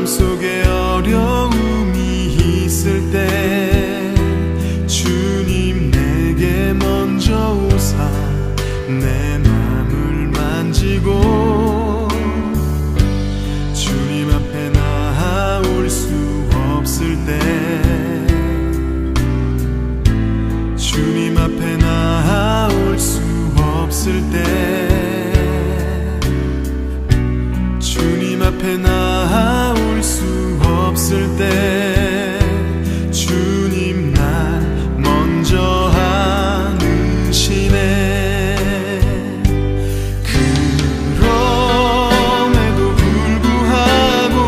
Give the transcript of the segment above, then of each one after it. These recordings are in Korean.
마음속에 어려움이 있을 때 주님 내게 먼저 오사 내 맘을 만지고 주님 앞에 나아올 수 없을 때 주님 앞에 나아올 수 없을 때 주님 앞에 나아올 수 없을 때 주님 날 먼저 안으시네. 그럼에도 불구하고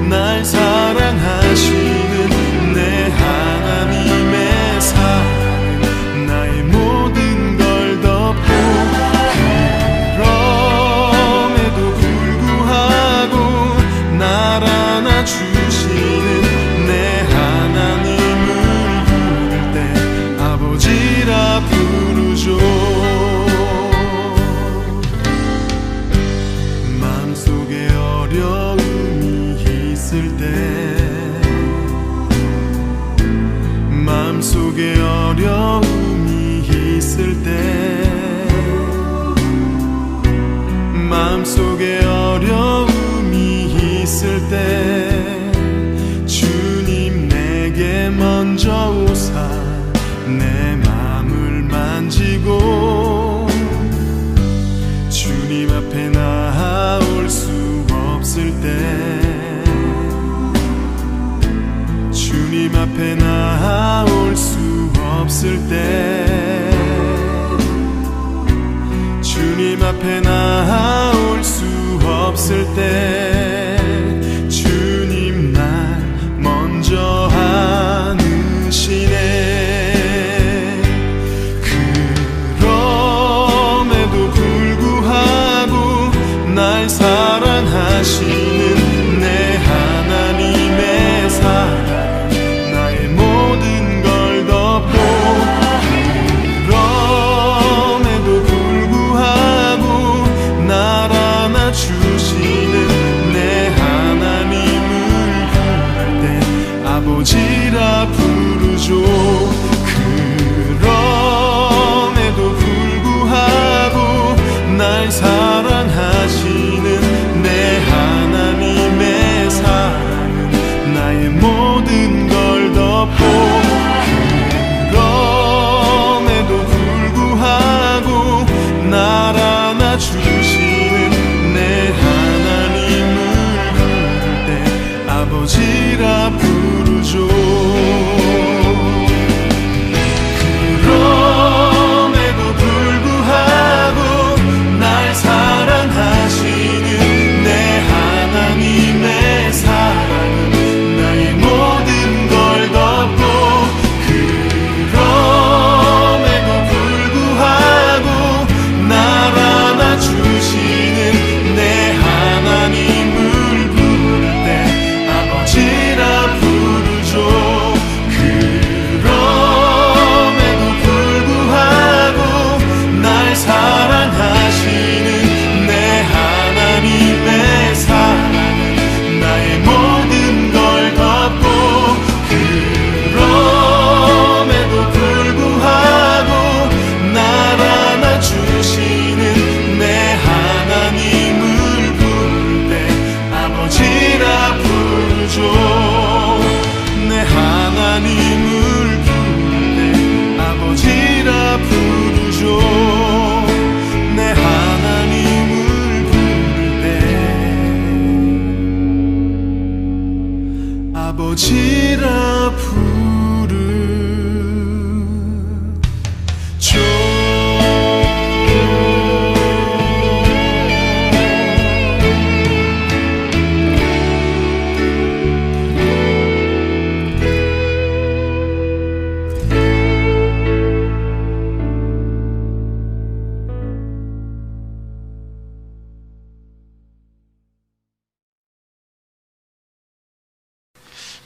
날 사랑하시는 내 하나님의 사랑 나의 모든 걸 덮고 그럼에도 불구하고 날 안아주시는 내 하나님을 부를 때 아버지라 부르죠. 마음속에 어려움이 있을 때 마음속에 어려움이 있을 때 마음속에 어려움이 있을 때 주님 내게 먼저 오사 내 맘을 만지고 주님 앞에 나아올 수 없을 때 주님 앞에 나아올 수 없을 때 주님 앞에 나아올 수 없을 때 주님 날 먼저 안으시네. 그럼에도 불구하고 날 사랑하시는 내 하나님의 사랑 나의 모든 걸 덮고 그럼에도 불구하고 날 안아주시는 내 하나님을 부를 때 아버지라 부르죠. 그럼에도 불구하고 날 사랑하시는 내 하나님의 사랑은 나의 모든 걸 덮고 그럼에도 불구하고 날 안아주시는 내 하나님을 부를 때 아버지라 부르죠. 그럼에도 불구하고 날 사랑하시는 내 하나님의 사랑은 나의 모든 걸 덮고 그럼에도 불구하고 날 안아주시는 내 하나님을 부를 때 아버지라 부르죠. 그럼에도 불구하고 날 사랑하시는 내 하나님의 사랑은 나의 모든 걸 덮고 그럼에도 불구하고 날 안아주시는 내 하나님을 부를 때 아버지라 부르죠. 내 하나님을 부를 때 아버지라 부르죠. 내 하나님을 부를 때 아버지라 부르죠.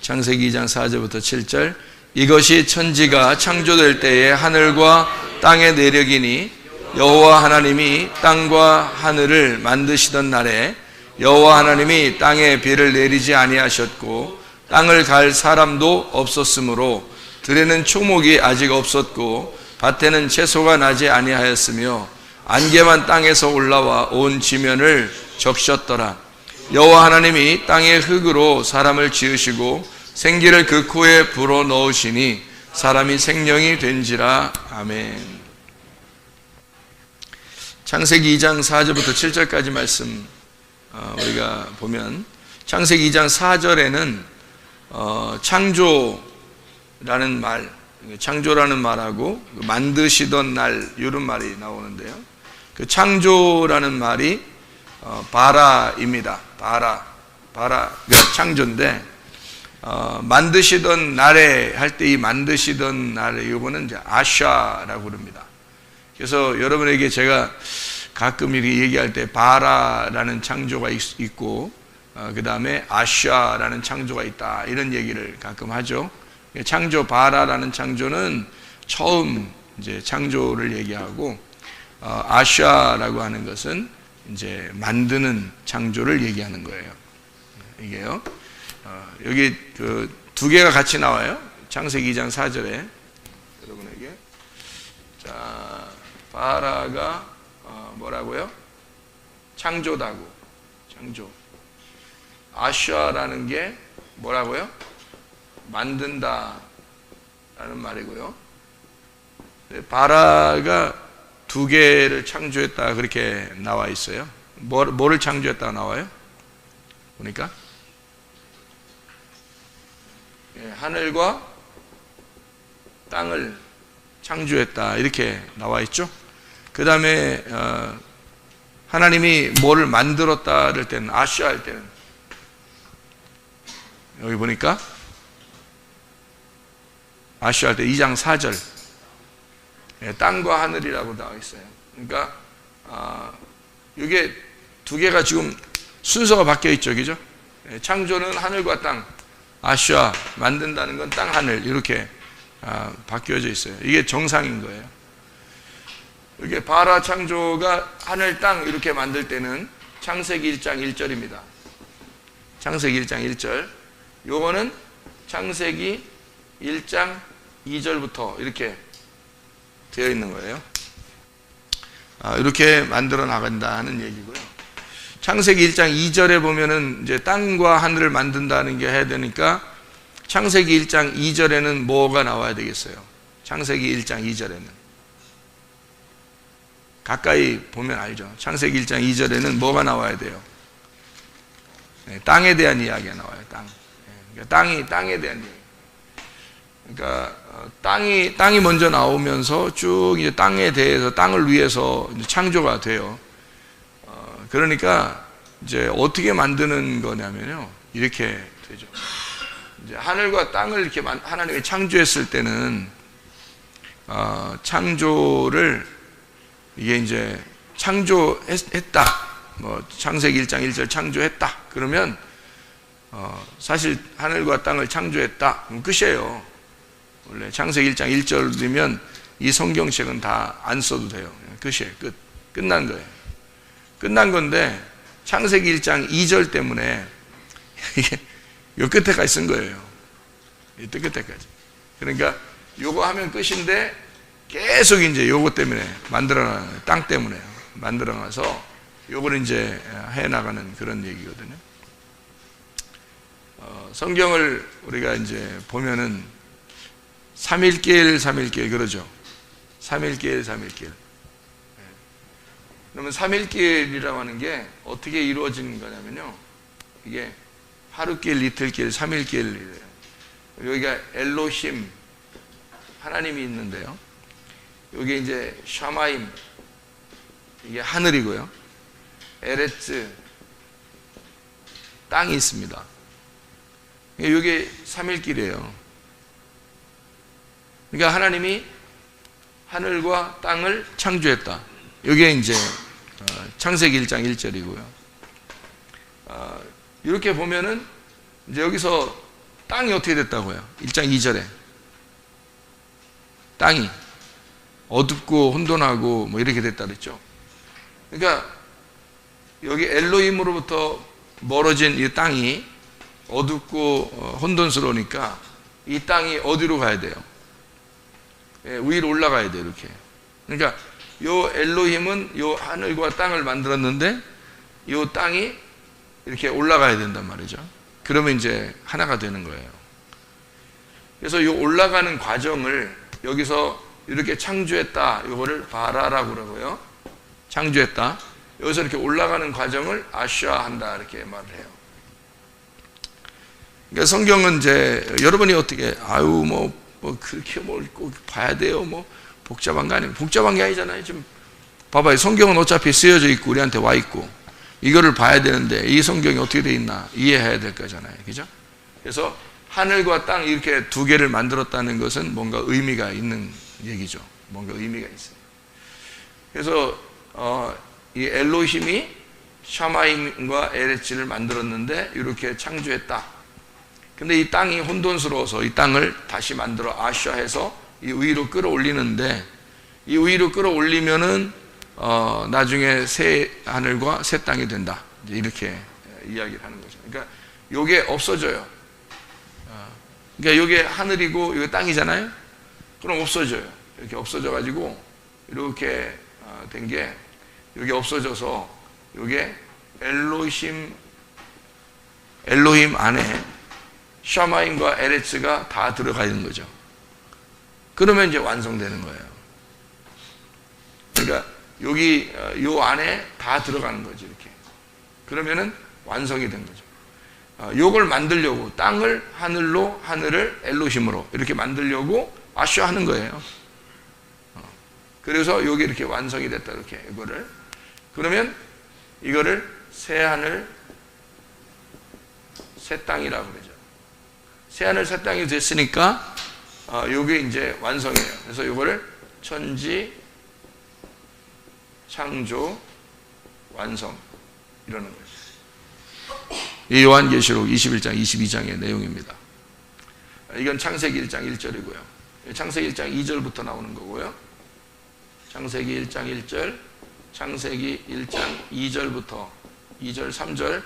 창세기 2장 4절부터 7절. 이것이 천지가 창조될 때에 하늘과 땅의 내력이니 여호와 하나님이 땅과 하늘을 만드시던 날에 여호와 하나님이 땅에 비를 내리지 아니하셨고 땅을 갈 사람도 없었으므로 들에는 초목이 아직 없었고 밭에는 채소가 나지 아니하였으며 안개만 땅에서 올라와 온 지면을 적셨더라. 여호와 하나님이 땅의 흙으로 사람을 지으시고 생기를 그 코에 불어 넣으시니 사람이 생명이 된지라. 아멘. 창세기 2장 4절부터 7절까지 말씀 우리가 보면 창세기 2장 4절에는 창조라는 말하고 만드시던 날 이런 말이 나오는데요. 그 창조라는 말이 바라입니다. 바라가 창조인데 만드시던 날에 할 때 이 만드시던 날에 이거는 이제 아샤라고 그럽니다. 그래서 여러분에게 제가 가끔 이렇게 얘기할 때 바라라는 창조가 있고 그 다음에 아샤라는 창조가 있다 이런 얘기를 가끔 하죠. 창조 바라라는 창조는 처음 이제 창조를 얘기하고 아샤라고 하는 것은 이제 만드는 창조를 얘기하는 거예요. 이게요. 여기 그 두 개가 같이 나와요. 창세기 2장 4절에 여러분에게 자 바라가 뭐라고요? 창조다고 창조. 아샤라는 게 뭐라고요? 만든다 라는 말이고요. 바라가 두 개를 창조했다 그렇게 나와 있어요. 뭐를 창조했다가 나와요? 보니까 하늘과 땅을 창조했다 이렇게 나와 있죠. 그 다음에 하나님이 뭐를 만들었다 할 때는 아샤 할 때는 여기 보니까 아샤 할 때 2장 4절 땅과 하늘이라고 나와 있어요. 그러니까 이게 두 개가 지금 순서가 바뀌어 있죠, 그죠? 창조는 하늘과 땅, 아샤 만든다는 건 땅, 하늘 이렇게 바뀌어져 있어요. 이게 정상인 거예요. 이게 바라 창조가 하늘, 땅 이렇게 만들 때는 창세기 1장 1절입니다. 창세기 1장 1절. 요거는 창세기 1장 2절부터 이렇게 되어 있는 거예요. 이렇게 만들어 나간다는 얘기고요. 창세기 1장 2절에 보면은 이제 땅과 하늘을 만든다는 게 해야 되니까 창세기 1장 2절에는 뭐가 나와야 되겠어요? 창세기 1장 2절에는 가까이 보면 알죠. 창세기 1장 2절에는 뭐가 나와야 돼요? 땅에 대한 이야기가 나와요. 그러니까 땅에 대한 이야기. 그러니까 땅이 먼저 나오면서 쭉 이제 땅에 대해서 땅을 위해서 이제 창조가 돼요. 그러니까 이제 어떻게 만드는 거냐면요, 이렇게 되죠. 이제 하늘과 땅을 이렇게 하나님이 창조했을 때는 창조를 이게 이제 창조했다. 뭐 창세기 1장 1절 창조했다. 그러면 사실 하늘과 땅을 창조했다. 그럼 끝이에요. 원래 창세기 1장 1절이면 이 성경책은 다 안 써도 돼요. 끝이에요. 끝난 거예요. 끝난 건데 창세기 1장 2절 때문에 이게 요 끝에까지 쓴 거예요. 이 끝에까지. 그러니까 요거 하면 끝인데 계속 이제 요거 때문에 땅 때문에 만들어놔서 요걸 이제 해나가는 그런 얘기거든요. 성경을 우리가 이제 보면은 삼일길 그러죠. 삼일길. 그러면 삼일길이라고 하는 게 어떻게 이루어지는 거냐면요, 이게 하루길, 이틀길, 삼일길이래요. 여기가 엘로힘 하나님이 있는데요, 여기 이제 샤마임 이게 하늘이고요, 에레츠 땅이 있습니다. 이게 삼일길이에요. 그러니까 하나님이 하늘과 땅을 창조했다. 이게 이제 창세기 1장 1절이고요. 이렇게 보면은 이제 여기서 땅이 어떻게 됐다고요? 1장 2절에 땅이 어둡고 혼돈하고 뭐 이렇게 됐다 그랬죠. 그러니까 여기 엘로힘으로부터 멀어진 이 땅이 어둡고 혼돈스러우니까 이 땅이 어디로 가야 돼요? 위로 올라가야 돼요. 이렇게. 그러니까 요 엘로힘은 요 하늘과 땅을 만들었는데 요 땅이 이렇게 올라가야 된단 말이죠. 그러면 이제 하나가 되는 거예요. 그래서 요 올라가는 과정을 여기서 이렇게 창조했다. 요거를 바라라고 그러고요. 창조했다. 여기서 이렇게 올라가는 과정을 아샤한다. 이렇게 말을 해요. 그러니까 성경은 이제 여러분이 어떻게 뭐 그렇게 뭘 꼭 봐야 돼요. 뭐 복잡한 거 아니에요. 복잡한 게 아니잖아요. 지금 봐봐요. 성경은 어차피 쓰여져 있고 우리한테 와 있고 이거를 봐야 되는데 이 성경이 어떻게 돼 있나 이해해야 될 거잖아요. 그죠? 그래서 하늘과 땅 이렇게 두 개를 만들었다는 것은 뭔가 의미가 있는 얘기죠. 뭔가 의미가 있어요. 그래서 이 엘로힘이 샤마임과 에레츠를 만들었는데 이렇게 창조했다. 근데 이 땅이 혼돈스러워서 이 땅을 다시 만들어 아샤해서 이 위로 끌어올리는데 이 위로 끌어올리면은 나중에 새 하늘과 새 땅이 된다. 이렇게 이야기를 하는 거죠. 그러니까 요게 없어져요. 그러니까 요게 하늘이고 요게 땅이잖아요. 그럼 없어져요. 이렇게 없어져 가지고 이렇게 된 게 요게 없어져서 요게 엘로힘 안에 샤마임과 에레츠가 다 들어가 있는 거죠. 그러면 이제 완성되는 거예요. 그러니까 여기 요 안에 다 들어가는 거죠. 이렇게. 그러면은 완성이 된 거죠. 요걸 만들려고 땅을 하늘로 하늘을 엘로힘으로 이렇게 만들려고 아쉬워하는 거예요. 그래서 요게 이렇게 완성이 됐다. 이렇게 이거를 그러면 이거를 새 하늘 새 땅이라고 그러죠. 새 하늘 새 땅이 됐으니까 요게 이제 완성이에요. 그래서 요거를 천지 창조 완성 이러는 거죠. 이 요한계시록 21장 22장의 내용입니다. 이건 창세기 1장 1절이고요. 창세기 1장 2절부터 나오는 거고요. 창세기 1장 1절, 창세기 1장 2절부터 2절, 3절,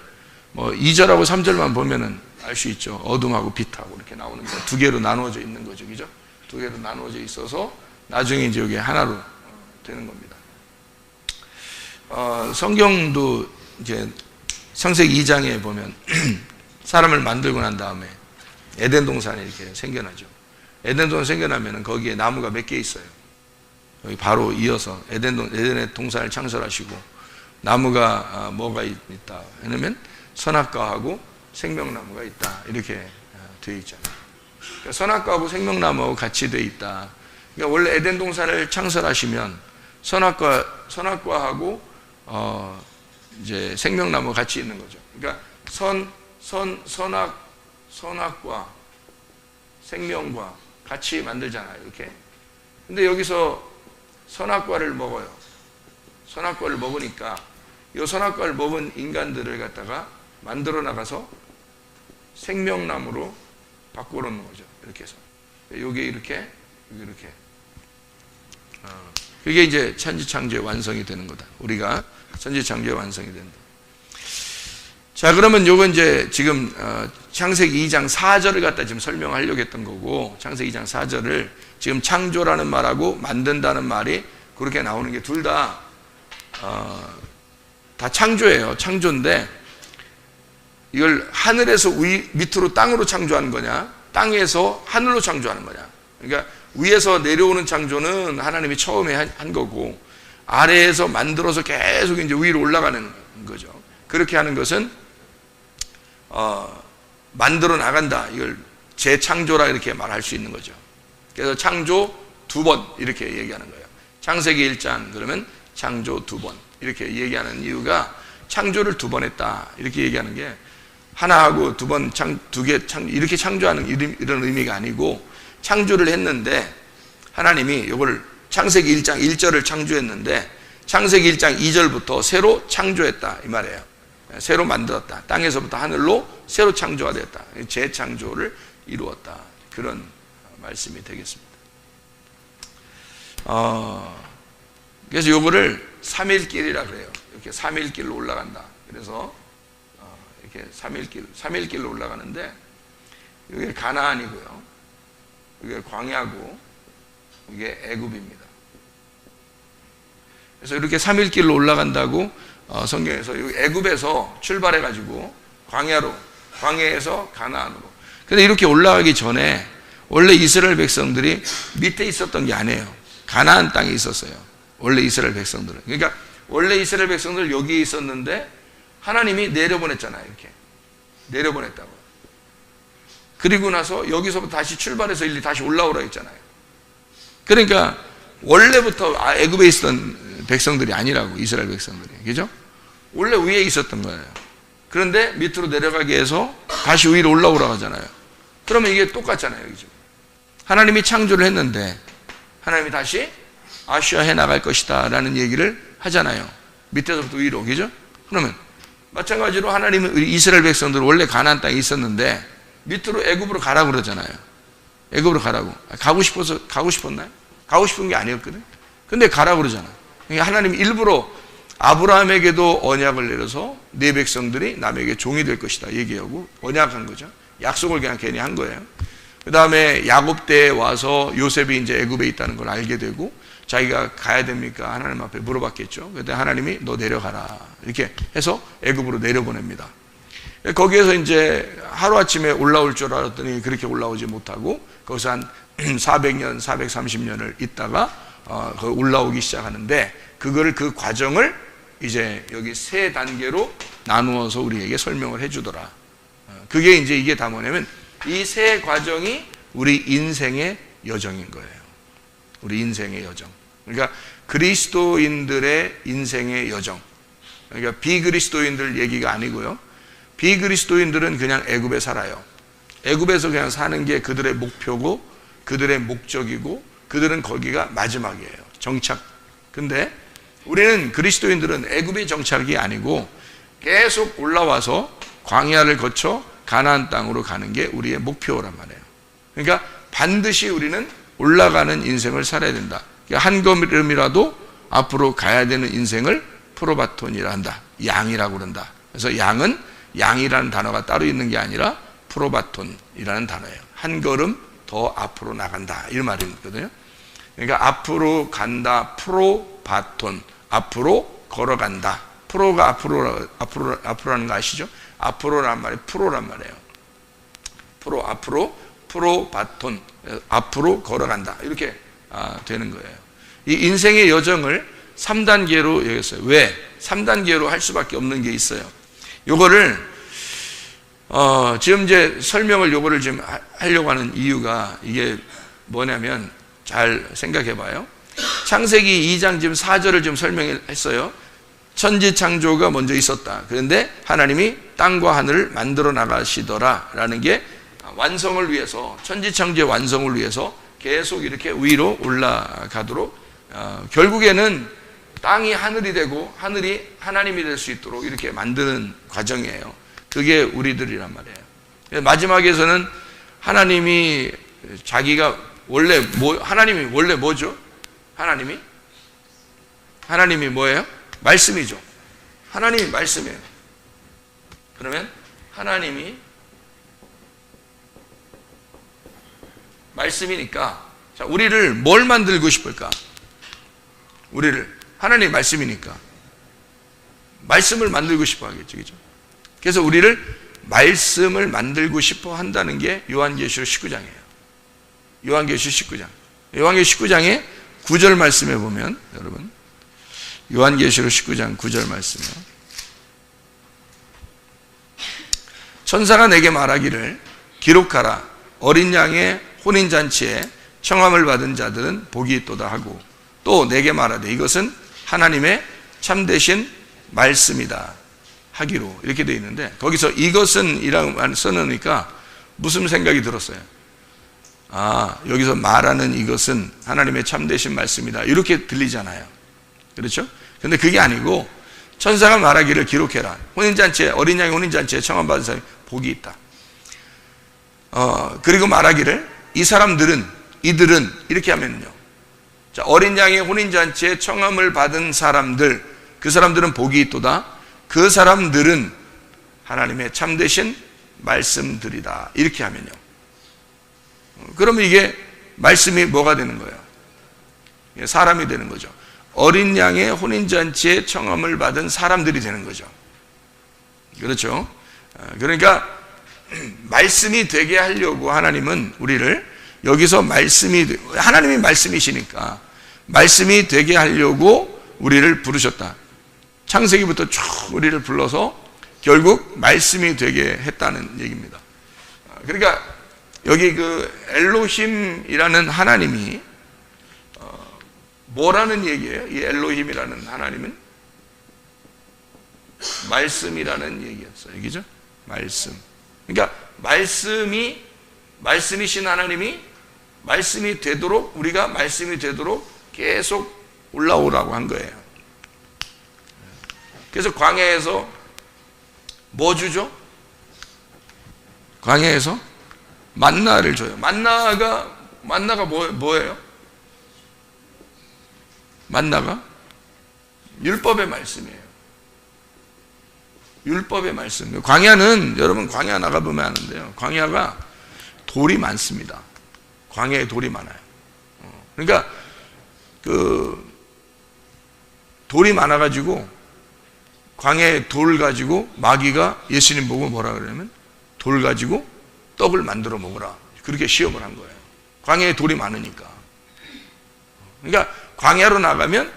뭐 2절하고 3절만 보면은 알 수 있죠. 어둠하고 빛하고 이렇게 나오는 거 두 개로 나누어져 있는 거죠, 그죠? 두 개로 나누어져 있어서 나중에 이제 여기 하나로 되는 겁니다. 성경도 이제 창세기 2장에 보면 사람을 만들고 난 다음에 에덴 동산이 이렇게 생겨나죠. 에덴 동산 생겨나면은 거기에 나무가 몇 개 있어요. 여기 바로 이어서 에덴의 동산을 창설하시고 나무가 뭐가 있다 하면 선악과하고 생명나무가 있다 이렇게 되어 있잖아요. 그러니까 선악과하고 생명나무하고 같이 되어 있다. 그러니까 원래 에덴 동산을 창설하시면 선악과하고 이제 생명나무가 같이 있는 거죠. 그러니까 선악과 생명과 같이 만들잖아요. 이렇게. 근데 여기서 선악과를 먹어요. 선악과를 먹으니까 이 선악과를 먹은 인간들을 갖다가 만들어 나가서 생명나무로 바꿔놓는 거죠. 이렇게 해서. 요게 이렇게, 요게 이렇게. 그게 이제 천지창조의 완성이 되는 거다. 우리가 천지창조의 완성이 된다. 자, 그러면 요건 이제 지금 창세기 2장 4절을 갖다 지금 설명하려고 했던 거고, 창세기 2장 4절을 지금 창조라는 말하고 만든다는 말이 그렇게 나오는 게 둘 다 창조예요. 창조인데 이걸 하늘에서 밑으로 땅으로 창조하는 거냐, 땅에서 하늘로 창조하는 거냐. 그러니까 위에서 내려오는 창조는 하나님이 처음에 한 거고, 아래에서 만들어서 계속 이제 위로 올라가는 거죠. 그렇게 하는 것은 만들어 나간다. 이걸 재창조라 이렇게 말할 수 있는 거죠. 그래서 창조 두 번 이렇게 얘기하는 거예요. 창세기 1장 그러면 창조 두 번 이렇게 얘기하는 이유가 창조를 두 번 했다 이렇게 얘기하는 게 하나하고 두 번 이렇게 창조하는 이런 의미가 아니고, 창조를 했는데 하나님이 이걸 창세기 1장 1절을 창조했는데 창세기 1장 2절부터 새로 창조했다 이 말이에요. 새로 만들었다. 땅에서부터 하늘로 새로 창조가 되었다. 재창조를 이루었다. 그런 말씀이 되겠습니다. 그래서 요거를 3일길이라 그래요. 이렇게 3일길로 올라간다. 그래서 이렇게 3일길로 올라가는데, 이게 가나안이고요, 이게 광야고, 이게 애굽입니다. 그래서 이렇게 3일길로 올라간다고 성경에서 애굽에서 출발해가지고 광야에서 가나안으로. 근데 이렇게 올라가기 전에 원래 이스라엘 백성들이 밑에 있었던 게 아니에요. 가나안 땅에 있었어요. 원래 이스라엘 백성들은. 그러니까 원래 이스라엘 백성들 여기에 있었는데 하나님이 내려보냈잖아요. 이렇게 내려보냈다고. 그리고 나서 여기서부터 다시 출발해서 일리 다시 올라오라 했잖아요. 그러니까 원래부터 애굽에 있었던 백성들이 아니라고, 이스라엘 백성들이. 그죠? 원래 위에 있었던 거예요. 그런데 밑으로 내려가게 해서 다시 위로 올라오라고 하잖아요. 그러면 이게 똑같잖아요. 그죠? 하나님이 창조를 했는데 하나님이 다시 아슈아 해 나갈 것이다 라는 얘기를 하잖아요. 밑에서부터 위로. 그죠? 그러면 마찬가지로 하나님은 이스라엘 백성들 원래 가나안 땅에 있었는데 밑으로 애굽으로 가라고 그러잖아요. 애굽으로 가라고. 가고 싶었나요? 가고 싶은 게 아니었거든. 근데 가라고 그러잖아요. 그러니까 하나님이 일부러 아브라함에게도 언약을 내려서 네 백성들이 남에게 종이 될 것이다 얘기하고 언약한 거죠. 약속을 그냥 괜히 한 거예요. 그 다음에 야곱 때에 와서 요셉이 이제 애굽에 있다는 걸 알게 되고 자기가 가야 됩니까? 하나님 앞에 물어봤겠죠. 그때 하나님이 너 내려가라 이렇게 해서 애굽으로 내려보냅니다. 거기에서 이제 하루아침에 올라올 줄 알았더니 그렇게 올라오지 못하고 거기서 한 400년, 430년을 있다가 올라오기 시작하는데 그 과정을 이제 여기 세 단계로 나누어서 우리에게 설명을 해주더라. 그게 이제 이게 다 뭐냐면 이 세 과정이 우리 인생의 여정인 거예요. 우리 인생의 여정. 그러니까 그리스도인들의 인생의 여정. 그러니까 비그리스도인들 얘기가 아니고요. 비그리스도인들은 그냥 애굽에 살아요. 애굽에서 그냥 사는 게 그들의 목표고 그들의 목적이고 그들은 거기가 마지막이에요. 정착. 근데 우리는 그리스도인들은 애굽의 정착이 아니고 계속 올라와서 광야를 거쳐 가나안 땅으로 가는 게 우리의 목표란 말이에요. 그러니까 반드시 우리는 올라가는 인생을 살아야 된다. 한 걸음이라도 앞으로 가야 되는 인생을 프로바톤이라 한다. 양이라고 그런다. 그래서 양이라는 단어가 따로 있는 게 아니라 프로바톤이라는 단어예요. 한 걸음 더 앞으로 나간다 이 말이거든요. 그러니까 앞으로 간다, 프로바톤, 앞으로 걸어간다. 프로가 앞으로라는 거 아시죠? 앞으로란 말이 프로란 말이에요. 앞으로 프로바톤, 앞으로 걸어간다 이렇게 되는 거예요. 이 인생의 여정을 3단계로 얘기했어요. 왜? 3단계로 할 수밖에 없는 게 있어요. 요거를 지금 이제 설명을 요거를 지금 하려고 하는 이유가 이게 뭐냐면 잘 생각해 봐요. 창세기 2장 지금 4절을 지금 설명했어요. 천지 창조가 먼저 있었다. 그런데 하나님이 땅과 하늘을 만들어 나가시더라 라는 게 완성을 위해서, 천지 창조의 완성을 위해서 계속 이렇게 위로 올라가도록 결국에는 땅이 하늘이 되고 하늘이 하나님이 될 수 있도록 이렇게 만드는 과정이에요. 그게 우리들이란 말이에요. 마지막에서는 하나님이 자기가 하나님이 원래 뭐죠? 하나님이 뭐예요? 말씀이죠. 하나님이 말씀이에요. 그러면 하나님이 말씀이니까 자, 우리를 뭘 만들고 싶을까? 하나님이 말씀이니까 말씀을 만들고 싶어 하겠죠. 그죠? 그래서 우리를 말씀을 만들고 싶어 한다는 게 요한계시록 19장이에요. 요한계시록 19장. 요한계시록 19장에 9절 말씀에 보면 여러분 요한계시록 19장 9절 말씀이요. 천사가 내게 말하기를 기록하라. 어린 양의 혼인잔치에 청함을 받은 자들은 복이 있도다 하고 또 내게 말하되 이것은 하나님의 참되신 말씀이다 하기로 이렇게 되어 있는데 거기서 이것은 이라고 써놓으니까 무슨 생각이 들었어요? 여기서 말하는 이것은 하나님의 참되신 말씀이다 이렇게 들리잖아요. 그렇죠? 근데 그게 아니고 천사가 말하기를 기록해라. 혼인잔치에 어린 양의 혼인잔치에 청함 받은 사람이 복이 있다. 그리고 말하기를 이들은 이렇게 하면요. 자, 어린 양의 혼인잔치에 청함을 받은 사람들, 그 사람들은 복이 있도다. 그 사람들은 하나님의 참되신 말씀들이다. 이렇게 하면요. 그러면 이게 말씀이 뭐가 되는 거예요? 사람이 되는 거죠. 어린 양의 혼인잔치에 청함을 받은 사람들이 되는 거죠. 그렇죠? 그러니까 말씀이 되게 하려고 하나님은 우리를 여기서 하나님이 말씀이시니까 말씀이 되게 하려고 우리를 부르셨다. 창세기부터 쭉 우리를 불러서 결국 말씀이 되게 했다는 얘기입니다. 그러니까 여기 그 엘로힘이라는 하나님이 뭐라는 얘기예요? 이 엘로힘이라는 하나님은 말씀이라는 얘기였어요. 얘기죠? 말씀. 그러니까 말씀이신 하나님이 말씀이 되도록, 우리가 말씀이 되도록 계속 올라오라고 한 거예요. 그래서 광야에서 뭐 주죠? 광야에서 만나를 줘요. 만나가 뭐예요? 만나가 율법의 말씀이에요. 율법의 말씀. 광야는 여러분 광야 나가보면 아는데요. 광야가 돌이 많습니다. 광야에 돌이 많아요. 그러니까 그 돌이 많아가지고 광야에 돌 가지고 마귀가 예수님 보고 뭐라 그러냐면 돌 가지고 떡을 만들어 먹으라. 그렇게 시험을 한 거예요. 광야에 돌이 많으니까. 그러니까 광야로 나가면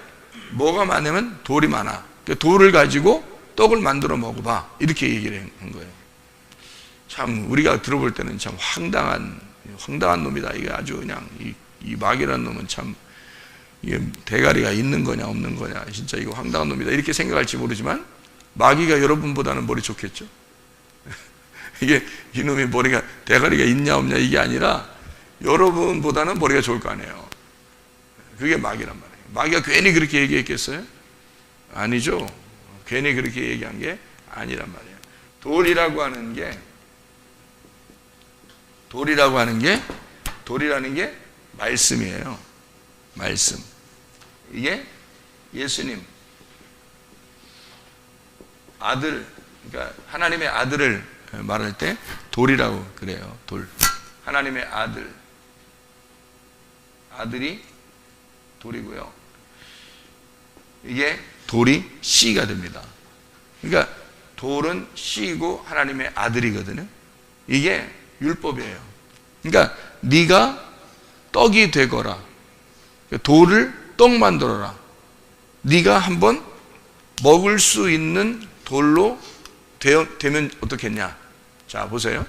뭐가 많으면 돌이 많아. 돌을 가지고 떡을 만들어 먹어봐. 이렇게 얘기를 한 거예요. 참 우리가 들어볼 때는 참 황당한 놈이다. 이게 아주 그냥 이 마귀라는 놈은 참 이게 대가리가 있는 거냐 없는 거냐 진짜 이거 황당한 놈이다 이렇게 생각할지 모르지만 마귀가 여러분보다는 머리 좋겠죠. 이게 이놈이 머리가 대가리가 있냐 없냐 이게 아니라 여러분보다는 머리가 좋을 거 아니에요. 그게 마귀란 말이에요. 마귀가 괜히 그렇게 얘기했겠어요? 아니죠. 괜히 그렇게 얘기한 게 아니란 말이에요. 돌이라고 하는 게 말씀이에요. 말씀. 이게 예수님 아들, 그러니까 하나님의 아들을 말할 때 돌이라고 그래요. 돌. 하나님의 아들이 돌이고요. 이게 돌이 씨가 됩니다. 그러니까 돌은 씨이고 하나님의 아들이거든요. 이게 율법이에요. 그러니까 네가 떡이 되거라. 돌을 떡 만들어라. 네가 한번 먹을 수 있는 돌로 되면 어떻겠냐. 자 보세요.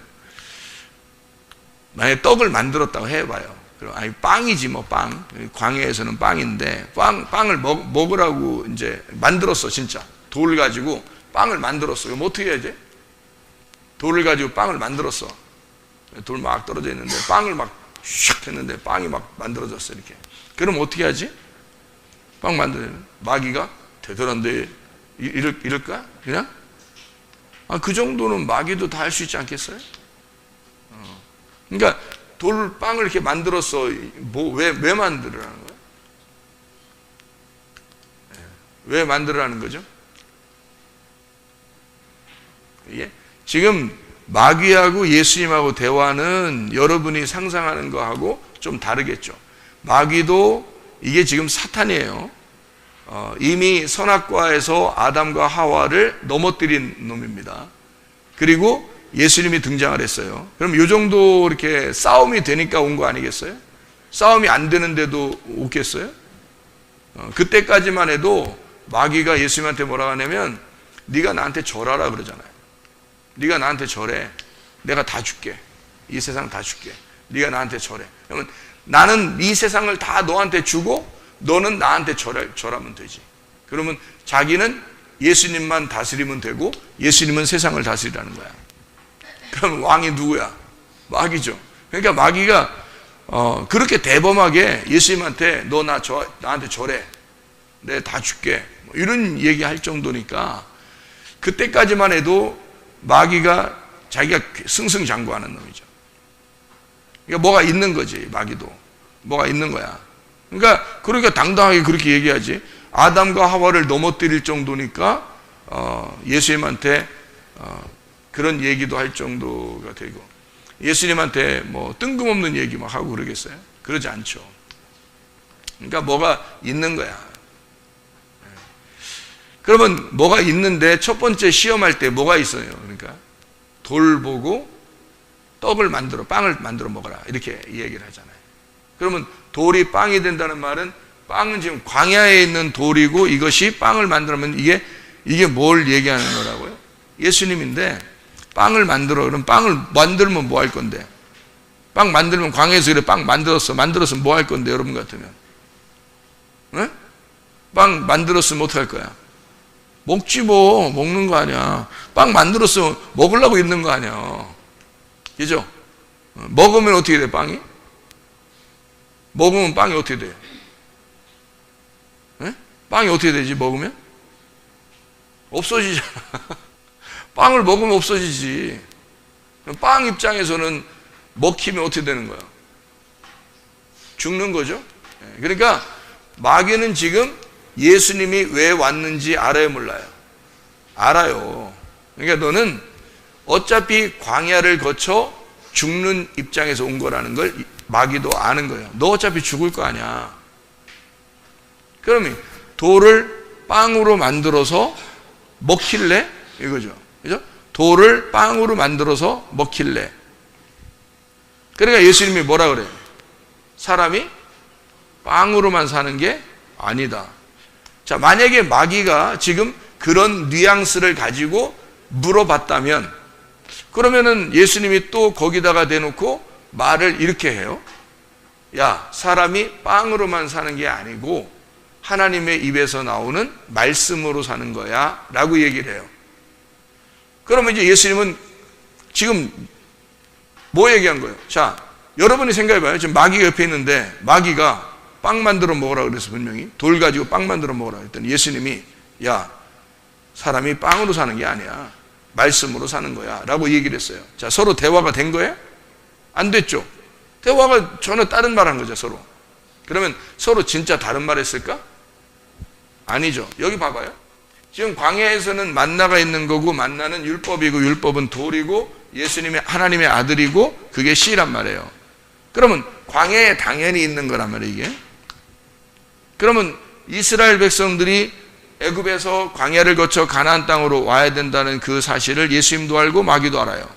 만약에 떡을 만들었다고 해봐요. 그럼 아니 빵이지 뭐 빵. 광야에서는 빵인데 빵을 먹으라고 이제 만들었어. 진짜 돌 가지고 빵을 만들었어. 그럼 어떻게 해야지? 돌을 가지고 빵을 만들었어. 돌 막 떨어져 있는데 빵을 막 슉 했는데 빵이 막 만들어졌어. 이렇게. 그럼 어떻게 하지? 빵 만드는 마귀가 대단한데 이럴까? 그냥? 그 정도는 마귀도 다 할 수 있지 않겠어요? 그러니까 돌빵을 이렇게 만들었어. 왜 만들으라는 거야? 왜 만들으라는 거죠? 이게 지금 마귀하고 예수님하고 대화는 여러분이 상상하는 거하고 좀 다르겠죠. 마귀도 이게 지금 사탄이에요. 이미 선악과에서 아담과 하와를 넘어뜨린 놈입니다. 그리고 예수님이 등장을 했어요. 그럼 이 정도 이렇게 싸움이 되니까 온 거 아니겠어요? 싸움이 안 되는데도 오겠어요? 그때까지만 해도 마귀가 예수님한테 뭐라고 하냐면 네가 나한테 절하라 그러잖아요. 네가 나한테 절해. 내가 다 줄게. 이 세상 다 줄게. 네가 나한테 절해. 그러면 나는 이 세상을 다 너한테 주고 너는 나한테 절하면 되지. 그러면 자기는 예수님만 다스리면 되고 예수님은 세상을 다스리라는 거야. 그럼 왕이 누구야? 마귀죠. 그러니까 마귀가 그렇게 대범하게 예수님한테 너 나한테 절해. 내가 다 줄게. 뭐 이런 얘기할 정도니까 그때까지만 해도 마귀가 자기가 승승장구하는 놈이죠. 그러니까 뭐가 있는 거지. 마귀도 뭐가 있는 거야. 그러니까 당당하게 그렇게 얘기하지. 아담과 하와를 넘어뜨릴 정도니까 예수님한테 그런 얘기도 할 정도가 되고, 예수님한테 뭐 뜬금없는 얘기 막 하고 그러겠어요? 그러지 않죠. 그러니까 뭐가 있는 거야. 그러면 뭐가 있는데 첫 번째 시험할 때 뭐가 있어요? 그러니까 돌 보고 빵을 만들어 먹어라, 이렇게 얘기를 하잖아요. 그러면 돌이 빵이 된다는 말은, 빵은 지금 광야에 있는 돌이고 이것이 빵을 만들면 이게 뭘 얘기하는 거라고요? 예수님인데 빵을 만들어. 그럼 빵을 만들면 뭐 할 건데? 빵 만들면 광야에서 그래 빵 만들었어 뭐 할 건데, 여러분 같으면? 네? 빵 만들었으면 어떡할 거야? 먹지 뭐, 먹는 거 아니야. 빵 만들었으면 먹으려고 있는 거 아니야. 그죠? 먹으면 어떻게 돼, 빵이? 먹으면 빵이 어떻게 돼요? 네? 빵이 어떻게 되지, 먹으면? 없어지잖아. 빵을 먹으면 없어지지. 빵 입장에서는 먹히면 어떻게 되는 거야? 죽는 거죠. 그러니까 마귀는 지금 예수님이 왜 왔는지 알아요, 몰라요? 알아요. 그러니까 너는 어차피 광야를 거쳐 죽는 입장에서 온 거라는 걸 마귀도 아는 거예요. 너 어차피 죽을 거 아니야. 그러면 돌을 빵으로 만들어서 먹힐래? 이거죠. 그죠? 돌을 빵으로 만들어서 먹힐래? 그러니까 예수님이 뭐라 그래요? 사람이 빵으로만 사는 게 아니다. 자, 만약에 마귀가 지금 그런 뉘앙스를 가지고 물어봤다면, 그러면은 예수님이 또 거기다가 대놓고 말을 이렇게 해요. 야, 사람이 빵으로만 사는 게 아니고 하나님의 입에서 나오는 말씀으로 사는 거야 라고 얘기를 해요. 그러면 이제 예수님은 지금 뭐 얘기한 거예요? 자, 여러분이 생각해봐요. 지금 마귀가 옆에 있는데, 마귀가 빵 만들어 먹으라 그래서 분명히 돌 가지고 빵 만들어 먹으라 그랬더니 예수님이, 야, 사람이 빵으로 사는 게 아니야, 말씀으로 사는 거야 라고 얘기를 했어요. 자, 서로 대화가 된 거예요? 안 됐죠. 대화가 전혀 다른 말 한 거죠, 서로. 그러면 서로 진짜 다른 말 했을까? 아니죠. 여기 봐봐요. 지금 광야에서는 만나가 있는 거고, 만나는 율법이고, 율법은 돌이고, 예수님이 하나님의 아들이고, 그게 씨란 말이에요. 그러면 광야에 당연히 있는 거란 말이에요, 이게. 그러면 이스라엘 백성들이 애굽에서 광야를 거쳐 가나안 땅으로 와야 된다는 그 사실을 예수님도 알고 마귀도 알아요.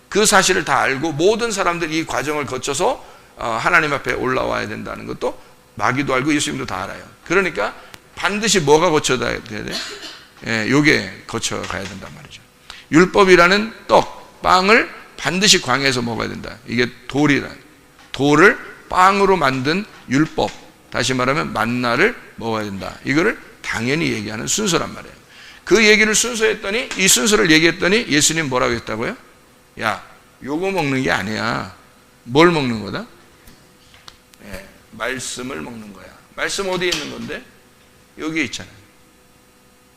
그 사실을 다 알고 모든 사람들이 이 과정을 거쳐서 하나님 앞에 올라와야 된다는 것도 마귀도 알고 예수님도 다 알아요. 그러니까 반드시 뭐가 거쳐야 돼? 예, 요게 거쳐가야 된단 말이죠. 율법이라는 떡, 빵을 반드시 광야에서 먹어야 된다. 이게 돌을 빵으로 만든 율법, 다시 말하면 만나를 먹어야 된다. 이거를 당연히 얘기하는 순서란 말이에요. 그 얘기를 순서했더니, 이 순서를 얘기했더니 예수님 뭐라고 했다고요? 야, 요거 먹는 게 아니야. 뭘 먹는 거다? 예, 말씀을 먹는 거야. 말씀 어디에 있는 건데? 여기에 있잖아요.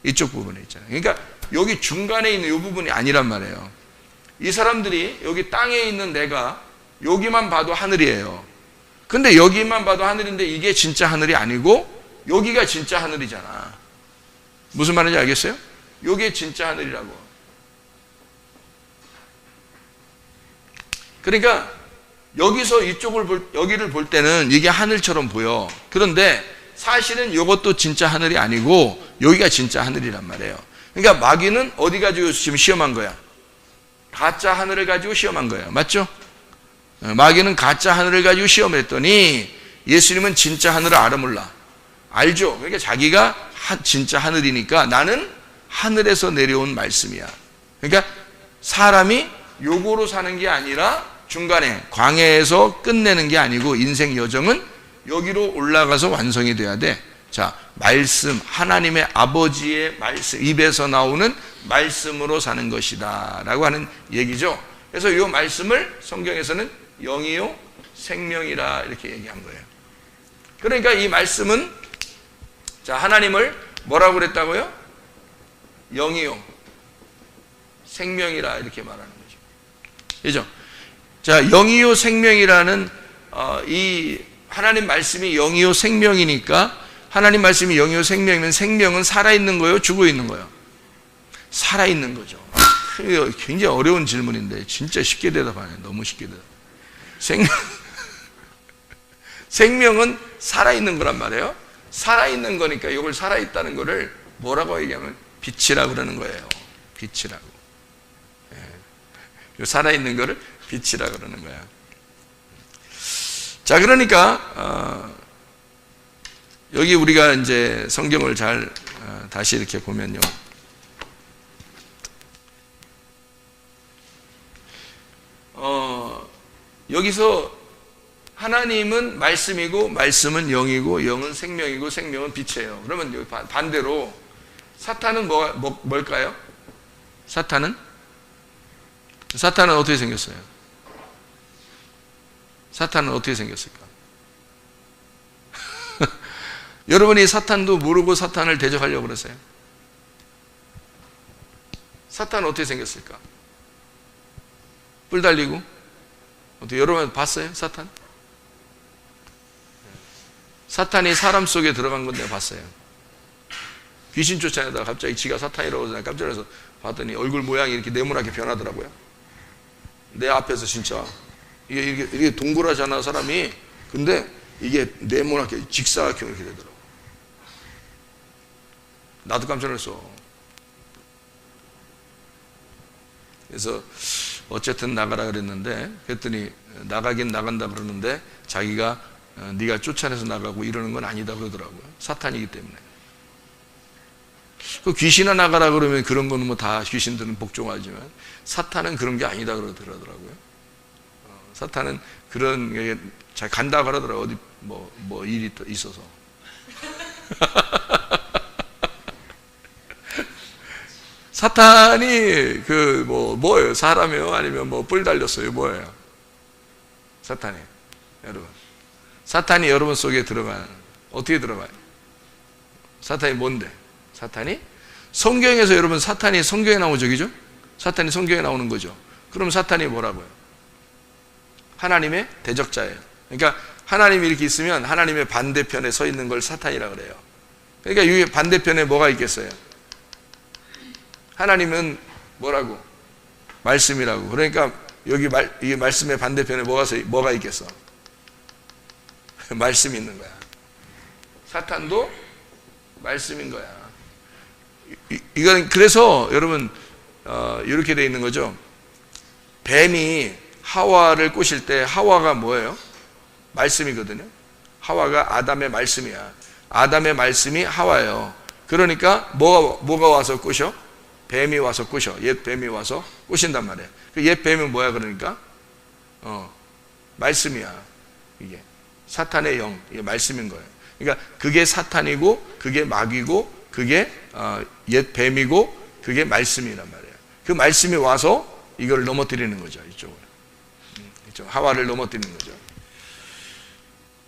이쪽 부분에 있잖아요. 그러니까 여기 중간에 있는 이 부분이 아니란 말이에요. 이 사람들이 여기 땅에 있는 내가 여기만 봐도 하늘이에요. 근데 여기만 봐도 하늘인데 이게 진짜 하늘이 아니고 여기가 진짜 하늘이잖아. 무슨 말인지 알겠어요? 여기에 진짜 하늘이라고. 그러니까 여기서 여기를 볼 때는 이게 하늘처럼 보여. 그런데 사실은 이것도 진짜 하늘이 아니고 여기가 진짜 하늘이란 말이에요. 그러니까 마귀는 어디 가지고 지금 시험한 거야? 가짜 하늘을 가지고 시험한 거예요. 맞죠? 마귀는 가짜 하늘을 가지고 시험을 했더니 예수님은 진짜 하늘을 알아 몰라. 알죠? 그러니까 자기가 진짜 하늘이니까 나는 하늘에서 내려온 말씀이야. 그러니까 사람이 요거로 사는 게 아니라 중간에 광야에서 끝내는 게 아니고 인생 여정은 여기로 올라가서 완성이 돼야 돼. 자, 말씀, 하나님의 아버지의 말씀, 입에서 나오는 말씀으로 사는 것이다 라고 하는 얘기죠. 그래서 이 말씀을 성경에서는 영이요 생명이라 이렇게 얘기한 거예요. 그러니까 이 말씀은, 자, 하나님을 뭐라고 그랬다고요? 영이요 생명이라 이렇게 말하는 거죠. 그죠? 자, 영이요 생명이라는 이 하나님 말씀이 영이요 생명이니까, 하나님 말씀이 영이요 생명이면 생명은 살아있는 거예요, 죽어있는 거예요? 살아있는 거죠. 굉장히 어려운 질문인데 진짜 쉽게 대답하네. 너무 쉽게 대답. 생명은 살아있는 거란 말이에요. 살아있는 거니까 이걸 살아있다는 거를 뭐라고 얘기하면 빛이라고 그러는 거예요. 빛이라고. 예. 살아있는 거를 빛이라고 그러는 거야. 자, 그러니까 여기 우리가 이제 성경을 잘 다시 이렇게 보면요. 여기서 하나님은 말씀이고 말씀은 영이고 영은 생명이고 생명은 빛이에요. 그러면 여기 반대로 사탄은 뭘까요? 사탄은 어떻게 생겼어요? 사탄은 어떻게 생겼을까? 여러분이 사탄도 모르고 사탄을 대적하려고 그러세요? 사탄은 어떻게 생겼을까? 뿔 달리고? 어떻게 여러분 봤어요? 사탄이 사람 속에 들어간 건 내가 봤어요. 귀신 쫓아내다가 갑자기 지가 사탄이라고 해서 깜짝 놀라서 봤더니 얼굴 모양이 이렇게 네모나게 변하더라고요. 내 앞에서 진짜 이게 동그랗잖아 사람이. 근데 이게 네모나게 직사각형 이렇게 되더라고. 나도 깜짝 놀랐어. 그래서 어쨌든 나가라 그랬는데, 그랬더니 나가긴 나간다 그러는데 자기가 네가 쫓아내서 나가고 이러는 건 아니다 그러더라고요. 사탄이기 때문에. 그 귀신아 나가라 그러면 그런 거는 뭐 다 귀신들은 복종하지만 사탄은 그런 게 아니다 그러더라고요. 사탄은 그런 게 잘 간다 그러더라고요. 어디 뭐 일이 있어서. 사탄이 뭐예요? 사람이요? 아니면 뭐 뿔 달렸어요? 뭐예요? 사탄이. 여러분. 사탄이 여러분 속에 들어가요. 어떻게 들어가요? 사탄이 뭔데? 사탄이? 성경에서 여러분 사탄이 성경에 나오죠, 그죠? 사탄이 성경에 나오는 거죠. 그럼 사탄이 뭐라고요? 하나님의 대적자예요. 그러니까 하나님이 이렇게 있으면 하나님의 반대편에 서 있는 걸 사탄이라고 그래요. 그러니까 이 반대편에 뭐가 있겠어요? 하나님은 뭐라고? 말씀이라고. 그러니까 여기 이 말씀의 반대편에 뭐가 있겠어? 말씀이 있는 거야. 사탄도 말씀인 거야. 이건 그래서 여러분 이렇게 되어 있는 거죠. 뱀이 하와를 꼬실 때 하와가 뭐예요? 말씀이거든요. 하와가 아담의 말씀이야. 아담의 말씀이 하와예요. 그러니까 뭐가 와서 꼬셔? 뱀이 와서 꼬셔. 옛 뱀이 와서 꼬신단 말이에요. 그 옛 뱀은 뭐야 그러니까? 말씀이야. 이게 사탄의 영, 이게 말씀인 거예요. 그러니까 그게 사탄이고 그게 마귀고 그게 옛 뱀이고 그게 말씀이란 말이에요. 그 말씀이 와서 이걸 넘어뜨리는 거죠. 이쪽으로. 하와를 넘어뜨리는 거죠.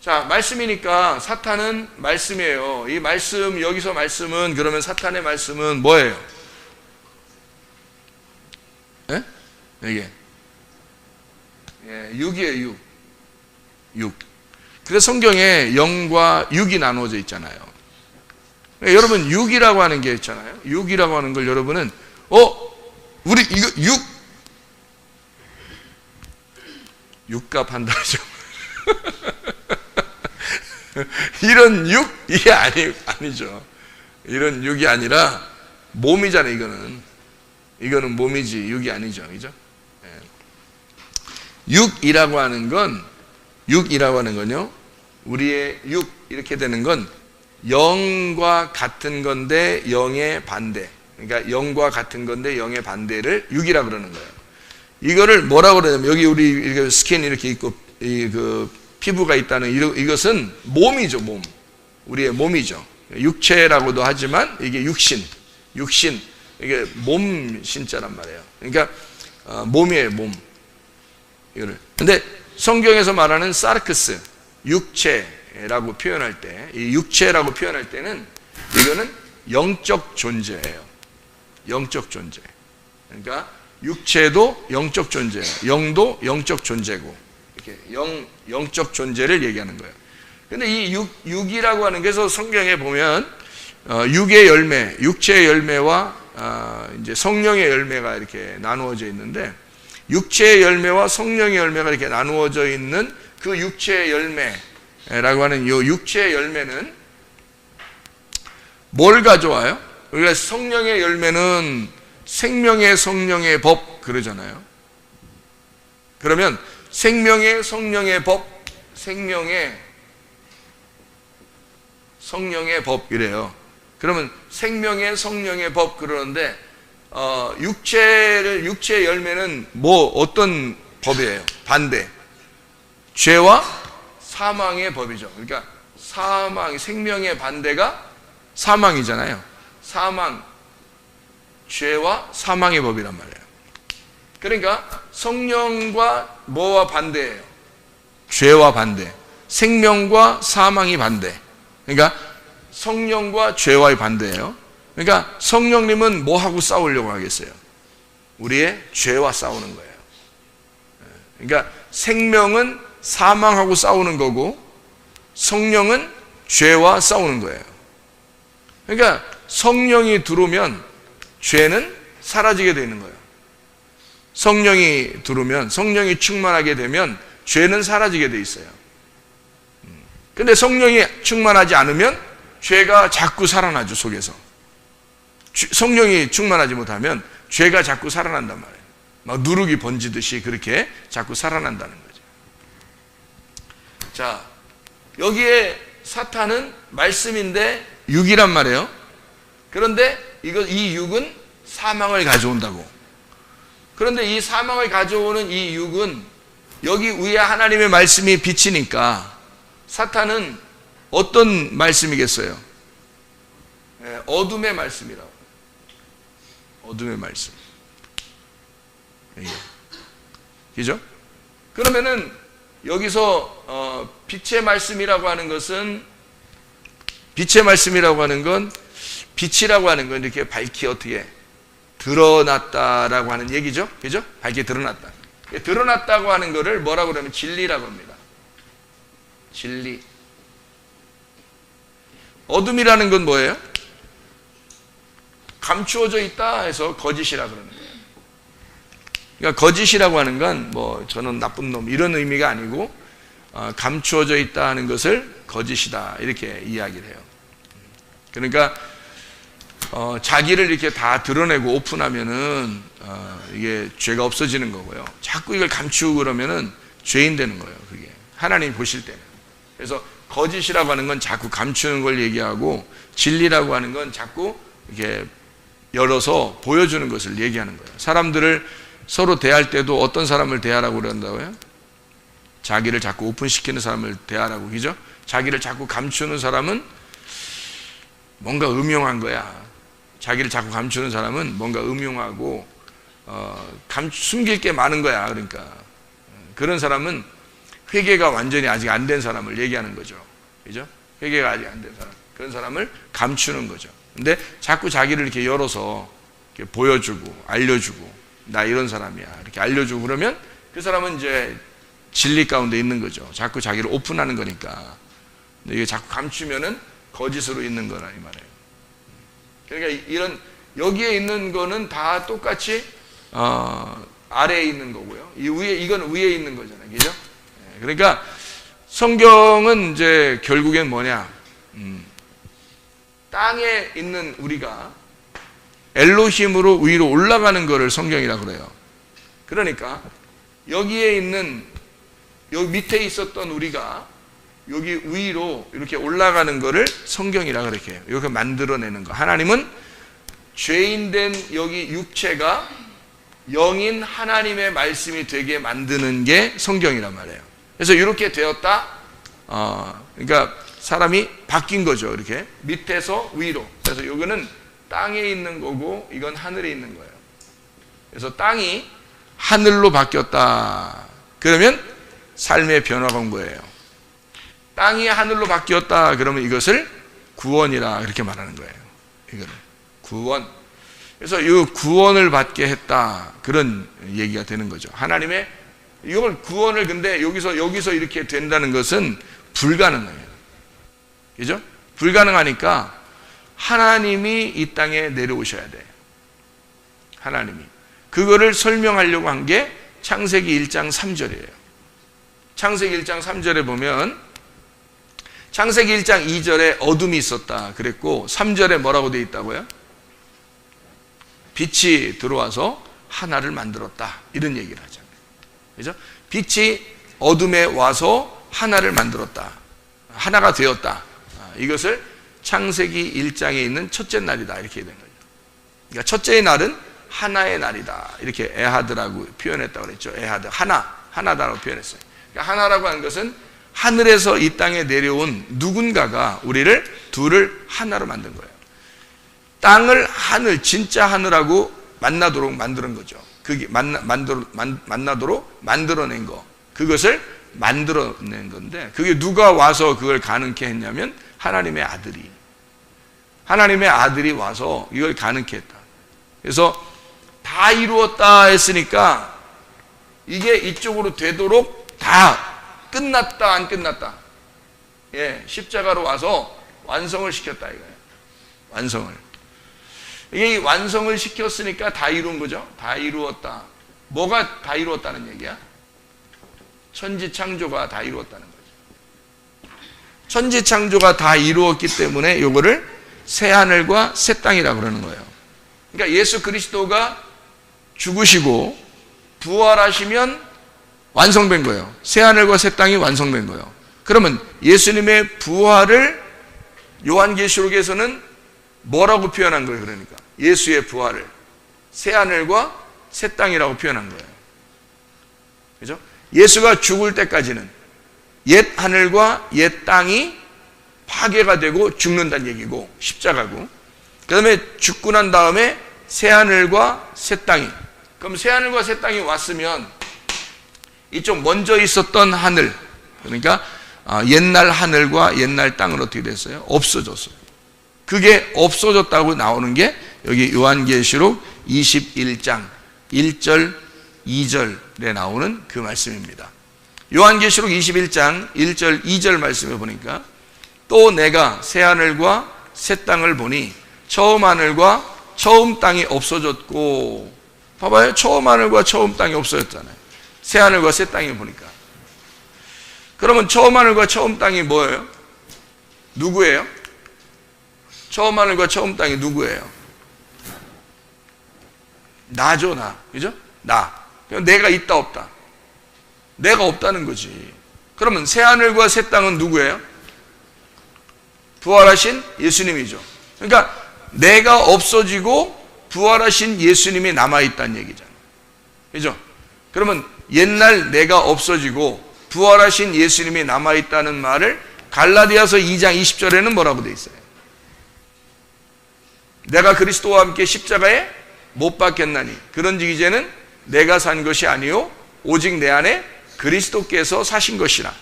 자, 말씀이니까 사탄은 말씀이에요. 이 말씀, 여기서 말씀은 그러면 사탄의 말씀은 뭐예요? 예? 이게 육이에요. 육. 그래서 성경에 영과 육이 나누어져 있잖아요. 여러분 육이라고 하는 게 있잖아요. 육이라고 하는 걸 여러분은 우리 이거 육값 한다죠. 이런 육 이게 아니죠. 이런 육이 아니라 몸이잖아요. 이거는 몸이지 육이 아니죠. 그죠? 육이라고 하는 건요. 우리의 육 이렇게 되는 건 영과 같은 건데 영의 반대. 그러니까 영과 같은 건데 영의 반대를 육이라고 그러는 거예요. 이거를 뭐라고 그러냐면 여기 우리 이렇게 스킨 이렇게 있고 그 피부가 있다는 이것은 몸이죠, 몸. 우리의 몸이죠. 육체라고도 하지만 이게 육신. 이게 몸 신자란 말이에요. 그러니까 몸이에요, 몸. 이거를. 근데 성경에서 말하는 사르크스, 육체라고 표현할 때, 이 육체라고 표현할 때는 이거는 영적 존재예요. 영적 존재. 그러니까 육체도 영적 존재예요. 영도 영적 존재고, 이렇게 영적 존재를 얘기하는 거예요. 근데 이 육이라고 하는 게, 그래서 성경에 보면 육의 열매, 육체의 열매와 이제 성령의 열매가 이렇게 나누어져 있는데, 육체의 열매와 성령의 열매가 이렇게 나누어져 있는 그 육체의 열매라고 하는 이 육체의 열매는 뭘 가져와요? 우리가 성령의 열매는 생명의 성령의 법 그러잖아요. 그러면 생명의 성령의 법, 생명의 성령의 법 이래요. 그러면 생명의 성령의 법 그러는데, 육체의 열매는 뭐 어떤 법이에요? 반대. 죄와 사망의 법이죠. 그러니까 생명의 반대가 사망이잖아요. 사망, 죄와 사망의 법이란 말이에요. 그러니까 성령과 뭐와 반대예요? 죄와 반대. 생명과 사망이 반대. 그러니까 성령과 죄와의 반대예요. 그러니까 성령님은 뭐하고 싸우려고 하겠어요? 우리의 죄와 싸우는 거예요. 그러니까 생명은 사망하고 싸우는 거고, 성령은 죄와 싸우는 거예요. 그러니까 성령이 들어오면 죄는 사라지게 되는 거예요. 성령이 들어오면, 성령이 충만하게 되면 죄는 사라지게 돼 있어요. 근데 성령이 충만하지 않으면 죄가 자꾸 살아나죠, 속에서. 성령이 충만하지 못하면 죄가 자꾸 살아난단 말이에요. 막 누룩이 번지듯이 그렇게 자꾸 살아난다는 거죠. 자, 여기에 사탄은 말씀인데 육이란 말이에요. 그런데 이 육은 사망을 가져온다고. 그런데 이 사망을 가져오는 이 육은 여기 위에 하나님의 말씀이 비치니까 사탄은 어떤 말씀이겠어요? 어둠의 말씀이라고. 어둠의 말씀. 그죠? 그러면은 여기서 빛의 말씀이라고 하는 것은, 빛이라고 하는 건 이렇게 밝히 어떻게 드러났다라고 하는 얘기죠. 그죠? 밝게 드러났다. 드러났다고 하는 거를 뭐라고 그러면 진리라고 합니다. 진리. 어둠이라는 건 뭐예요? 감추어져 있다 해서 거짓이라 그러는 거예요. 그러니까 거짓이라고 하는 건 뭐 저는 나쁜 놈 이런 의미가 아니고, 감추어져 있다 하는 것을 거짓이다 이렇게 이야기를 해요. 그러니까 자기를 이렇게 다 드러내고 오픈하면은 이게 죄가 없어지는 거고요. 자꾸 이걸 감추고 그러면은 죄인 되는 거예요. 그게 하나님 보실 때는. 그래서 거짓이라고 하는 건 자꾸 감추는 걸 얘기하고, 진리라고 하는 건 자꾸 이렇게 열어서 보여주는 것을 얘기하는 거예요. 사람들을 서로 대할 때도 어떤 사람을 대하라고 그런다고요? 자기를 자꾸 오픈시키는 사람을 대하라고. 그죠? 자기를 자꾸 감추는 사람은 뭔가 음흉한 거야. 자기를 자꾸 감추는 사람은 뭔가 음흉하고 숨길 게 많은 거야. 그러니까 그런 사람은 회개가 완전히 아직 안 된 사람을 얘기하는 거죠. 그죠? 회개가 아직 안 된 사람, 그런 사람을 감추는 거죠. 근데 자꾸 자기를 이렇게 열어서 이렇게 보여주고 알려주고, 나 이런 사람이야 이렇게 알려주고 그러면 그 사람은 이제 진리 가운데 있는 거죠. 자꾸 자기를 오픈하는 거니까. 근데 이게 자꾸 감추면은 거짓으로 있는 거라 이 말이에요. 그러니까 이런 여기에 있는 거는 다 똑같이 아래에 있는 거고요. 이건 위에 있는 거잖아요. 그죠? 그러니까 성경은 이제 결국엔 뭐냐? 땅에 있는 우리가 엘로힘으로 위로 올라가는 거를 성경이라고 그래요. 그러니까 여기에 있는, 여기 밑에 있었던 우리가 여기 위로 이렇게 올라가는 거를 성경이라고 그렇게 해요. 이렇게 만들어내는 거. 하나님은 죄인된 여기 육체가 영인 하나님의 말씀이 되게 만드는 게 성경이란 말이에요. 그래서 이렇게 되었다. 그러니까 사람이 바뀐 거죠. 이렇게 밑에서 위로. 그래서 이거는 땅에 있는 거고 이건 하늘에 있는 거예요. 그래서 땅이 하늘로 바뀌었다. 그러면 삶의 변화가 온 거예요. 땅이 하늘로 바뀌었다. 그러면 이것을 구원이라 그렇게 말하는 거예요. 이거를 구원. 그래서 이 구원을 받게 했다. 그런 얘기가 되는 거죠. 하나님의 이걸 구원을, 근데 여기서 이렇게 된다는 것은 불가능해요. 그죠? 불가능하니까 하나님이 이 땅에 내려오셔야 돼. 하나님이. 그거를 설명하려고 한 게 창세기 1장 3절이에요. 창세기 1장 3절에 보면 창세기 1장 2절에 어둠이 있었다 그랬고 3절에 뭐라고 되어 있다고요? 빛이 들어와서 하나를 만들었다 이런 얘기를 하잖아요. 그죠? 빛이 어둠에 와서 하나를 만들었다. 하나가 되었다. 이것을 창세기 1장에 있는 첫째 날이다 이렇게 된 거죠. 그러니까 첫째의 날은 하나의 날이다 이렇게 에하드라고 표현했다고 그랬죠. 에하드 하나다라고 표현했어요. 그러니까 하나라고 하는 것은 하늘에서 이 땅에 내려온 누군가가 우리를 둘을 하나로 만든 거예요. 땅을 하늘, 진짜 하늘하고 만나도록 만드는 거죠. 그게 만나도록 만들어낸 거. 그것을 만들어낸 건데, 그게 누가 와서 그걸 가능케 했냐면 하나님의 아들이 와서 이걸 가능케 했다. 그래서 다 이루었다 했으니까 이게 이쪽으로 되도록 다 끝났다 안 끝났다. 예, 십자가로 와서 완성을 시켰다 이거예요. 완성을. 이게 완성을 시켰으니까 다 이룬 거죠. 다 이루었다. 뭐가 다 이루었다는 얘기야? 천지창조가 다 이루었다는 거죠. 천지창조가 다 이루었기 때문에 요거를 새하늘과 새 땅이라고 그러는 거예요. 그러니까 예수 그리스도가 죽으시고 부활하시면 완성된 거예요. 새하늘과 새 땅이 완성된 거예요. 그러면 예수님의 부활을 요한계시록에서는 뭐라고 표현한 거예요? 그러니까 예수의 부활을 새하늘과 새 땅이라고 표현한 거예요. 그죠? 예수가 죽을 때까지는 옛 하늘과 옛 땅이 파괴가 되고 죽는다는 얘기고 십자가고, 그 다음에 죽고 난 다음에 새하늘과 새 땅이, 그럼 새하늘과 새 땅이 왔으면 이쪽 먼저 있었던 하늘, 그러니까 옛날 하늘과 옛날 땅은 어떻게 됐어요? 없어졌어요. 그게 없어졌다고 나오는 게 여기 요한계시록 21장 1절 2절에 나오는 그 말씀입니다. 요한계시록 21장 1절 2절 말씀에 보니까 또 내가 새하늘과 새 땅을 보니 처음 하늘과 처음 땅이 없어졌고, 봐봐요. 처음 하늘과 처음 땅이 없어졌잖아요. 새하늘과 새 땅이 보니까. 그러면 처음 하늘과 처음 땅이 뭐예요? 누구예요? 처음 하늘과 처음 땅이 누구예요? 나죠, 나. 그죠? 나. 내가 있다 없다. 내가 없다는 거지. 그러면 새하늘과 새 땅은 누구예요? 부활하신 예수님이죠. 그러니까 내가 없어지고 부활하신 예수님이 남아있다는 얘기잖아요. 그죠? 그러면 옛날 내가 없어지고 부활하신 예수님이 남아있다는 말을 갈라디아서 2장 20절에는 뭐라고 돼 있어요? 내가 그리스도와 함께 십자가에 못 박혔나니 그런즉 이제는 내가 산 것이 아니요 오직 내 안에 그리스도께서 사신 것이라.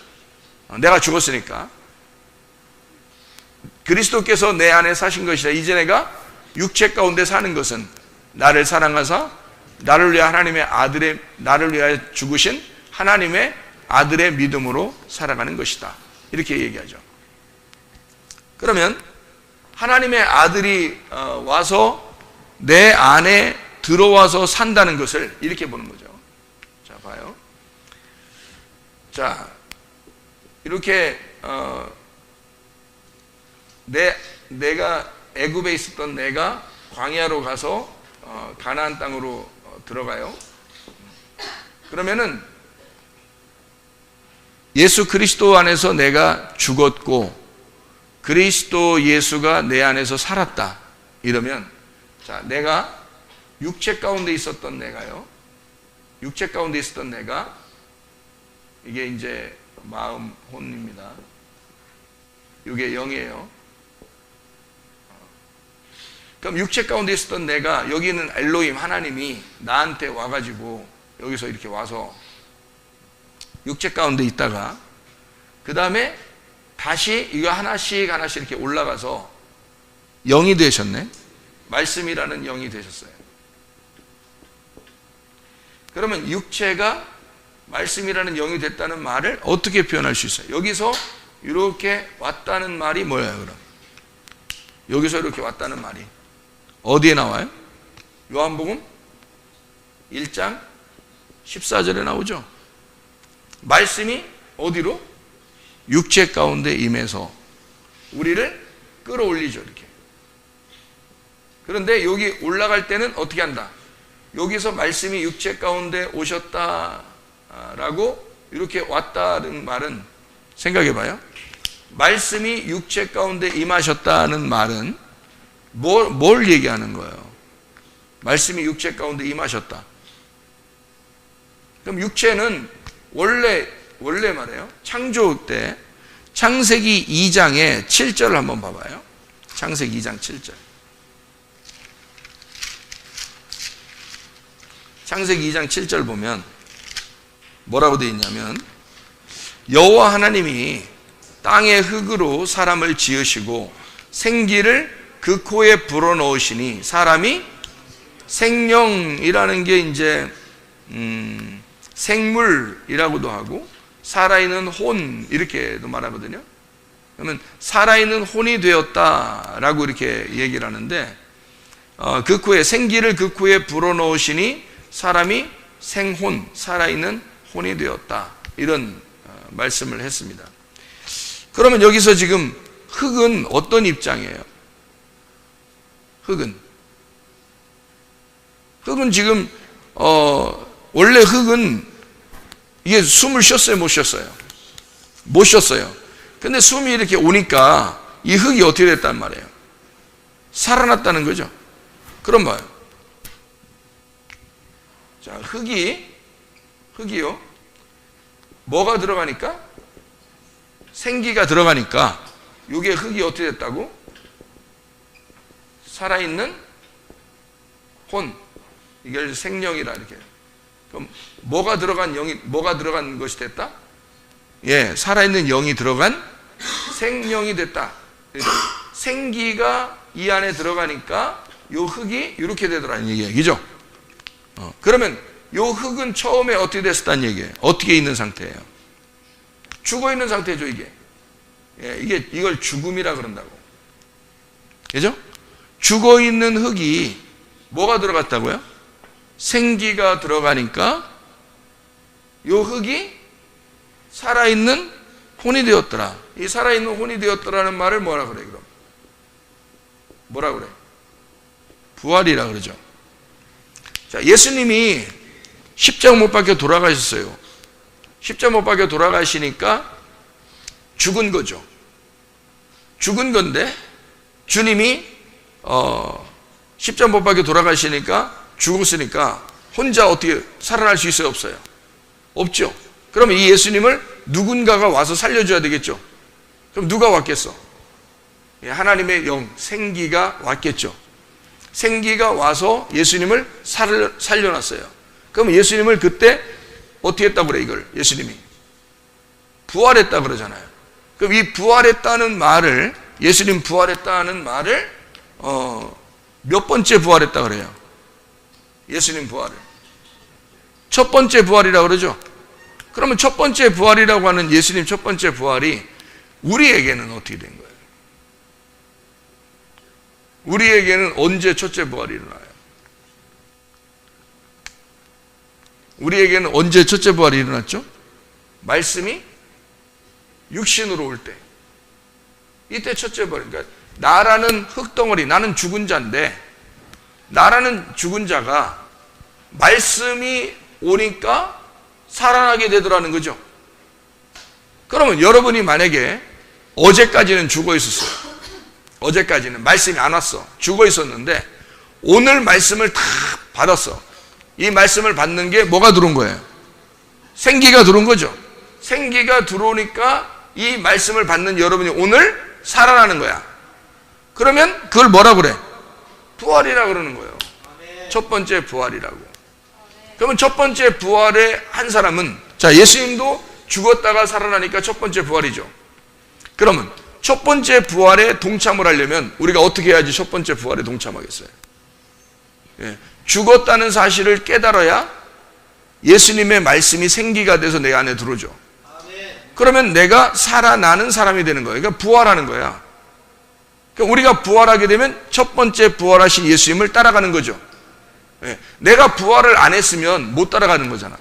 내가 죽었으니까 그리스도께서 내 안에 사신 것이라. 이제 내가 육체 가운데 사는 것은 나를 사랑하사 나를 위해 나를 위하여 죽으신 하나님의 아들의 믿음으로 살아가는 것이다. 이렇게 얘기하죠. 그러면 하나님의 아들이 와서 내 안에 들어와서 산다는 것을 이렇게 보는 거죠. 자, 봐요. 자, 이렇게 내가 애굽에 있었던 내가 광야로 가서 가나안 땅으로 들어가요. 그러면은 예수 그리스도 안에서 내가 죽었고 그리스도 예수가 내 안에서 살았다. 이러면 자, 내가 육체 가운데 있었던 내가요. 육체 가운데 있었던 내가 이게 이제 마음 혼입니다. 이게 영이에요. 그럼 육체 가운데 있었던 내가, 여기는 엘로힘 하나님이 나한테 와가지고 여기서 이렇게 와서 육체 가운데 있다가 그 다음에 다시 이거 하나씩 이렇게 올라가서 영이 되셨네. 말씀이라는 영이 되셨어요. 그러면 육체가 말씀이라는 영이 됐다는 말을 어떻게 표현할 수 있어요? 여기서 이렇게 왔다는 말이 뭐예요? 그럼 여기서 이렇게 왔다는 말이 어디에 나와요? 요한복음 1장 14절에 나오죠. 말씀이 어디로? 육체 가운데 임해서 우리를 끌어올리죠. 이렇게. 그런데 여기 올라갈 때는 어떻게 한다? 여기서 말씀이 육체 가운데 오셨다라고 이렇게 왔다는 말은 생각해 봐요. 말씀이 육체 가운데 임하셨다는 말은 뭘 얘기하는 거예요? 말씀이 육체 가운데 임하셨다. 그럼 육체는 원래 말이에요. 창조 때 창세기 2장의 7절을 한번 봐봐요. 창세기 2장 7절. 창세기 2장 7절 보면 뭐라고 되어 있냐면 여호와 하나님이 땅의 흙으로 사람을 지으시고 생기를 그 코에 불어넣으시니 사람이 생명이라는 게 이제 생물이라고도 하고 살아있는 혼 이렇게도 말하거든요. 그러면 살아있는 혼이 되었다라고 이렇게 얘기를 하는데 그 코에 생기를 그 코에 불어넣으시니 사람이 생혼 살아있는 혼이 되었다 이런 말씀을 했습니다. 그러면 여기서 지금 흙은 어떤 입장이에요? 흙은 지금 원래 흙은 이게 숨을 쉬었어요, 못 쉬었어요? 못 쉬었어요. 근데 숨이 이렇게 오니까 이 흙이 어떻게 됐단 말이에요? 살아났다는 거죠. 그럼 뭐예요? 자, 흙이요. 뭐가 들어가니까? 생기가 들어가니까 이게 흙이 어떻게 됐다고? 살아있는 혼. 이게 생명이라 이렇게. 그럼 뭐가 들어간 것이 됐다? 예, 살아있는 영이 들어간 생명이 됐다. 생기가 이 안에 들어가니까 요 흙이 이렇게 되더라는 얘기예요. 그죠? 그러면 요 흙은 처음에 어떻게 됐었다는 얘기예요? 어떻게 있는 상태예요? 죽어 있는 상태죠, 이게. 예, 이걸 죽음이라 그런다고. 그죠? 죽어 있는 흙이 뭐가 들어갔다고요? 생기가 들어가니까 요 흙이 살아있는 혼이 되었더라. 이 살아있는 혼이 되었더라는 말을 뭐라 그래, 그럼? 뭐라 그래? 부활이라 그러죠. 자, 예수님이 십자가 못 박혀 돌아가셨어요. 십자가 못 박혀 돌아가시니까 죽은 거죠. 죽은 건데 주님이 십자가 못 박혀 돌아가시니까 죽었으니까 혼자 어떻게 살아날 수 있어요? 없어요? 없죠. 그러면 이 예수님을 누군가가 와서 살려줘야 되겠죠. 그럼 누가 왔겠어? 하나님의 영, 생기가 왔겠죠. 생기가 와서 예수님을 살려놨어요. 그럼 예수님을 그때 어떻게 했다고 그래, 이걸? 예수님이 부활했다 그러잖아요. 그럼 이 부활했다는 말을, 예수님 부활했다는 말을 몇 번째 부활했다 그래요? 예수님 부활을 첫 번째 부활이라고 그러죠. 그러면 첫 번째 부활이라고 하는 예수님 첫 번째 부활이 우리에게는 어떻게 된 거예요? 우리에게는 언제 첫째 부활이 일어나요? 우리에게는 언제 첫째 부활이 일어났죠? 말씀이 육신으로 올 때, 이때 첫째 부활. 그러니까 나라는 흙덩어리, 나는 죽은 자인데, 나라는 죽은 자가 말씀이 오니까 살아나게 되더라는 거죠. 그러면 여러분이 만약에 어제까지는 죽어 있었어요. 어제까지는 말씀이 안 왔어. 죽어 있었는데 오늘 말씀을 다 받았어. 이 말씀을 받는 게 뭐가 들어온 거예요? 생기가 들어온 거죠. 생기가 들어오니까 이 말씀을 받는 여러분이 오늘 살아나는 거야. 그러면 그걸 뭐라 그래? 부활이라 그러는 거예요. 첫 번째 부활이라고. 그러면 첫 번째 부활의 한 사람은, 자, 예수님도 죽었다가 살아나니까 첫 번째 부활이죠. 그러면 첫 번째 부활에 동참을 하려면 우리가 어떻게 해야지 첫 번째 부활에 동참하겠어요? 예, 죽었다는 사실을 깨달아야 예수님의 말씀이 생기가 돼서 내 안에 들어오죠. 그러면 내가 살아나는 사람이 되는 거예요. 그러니까 부활하는 거야. 그러니까 우리가 부활하게 되면 첫 번째 부활하신 예수님을 따라가는 거죠. 예, 내가 부활을 안 했으면 못 따라가는 거잖아.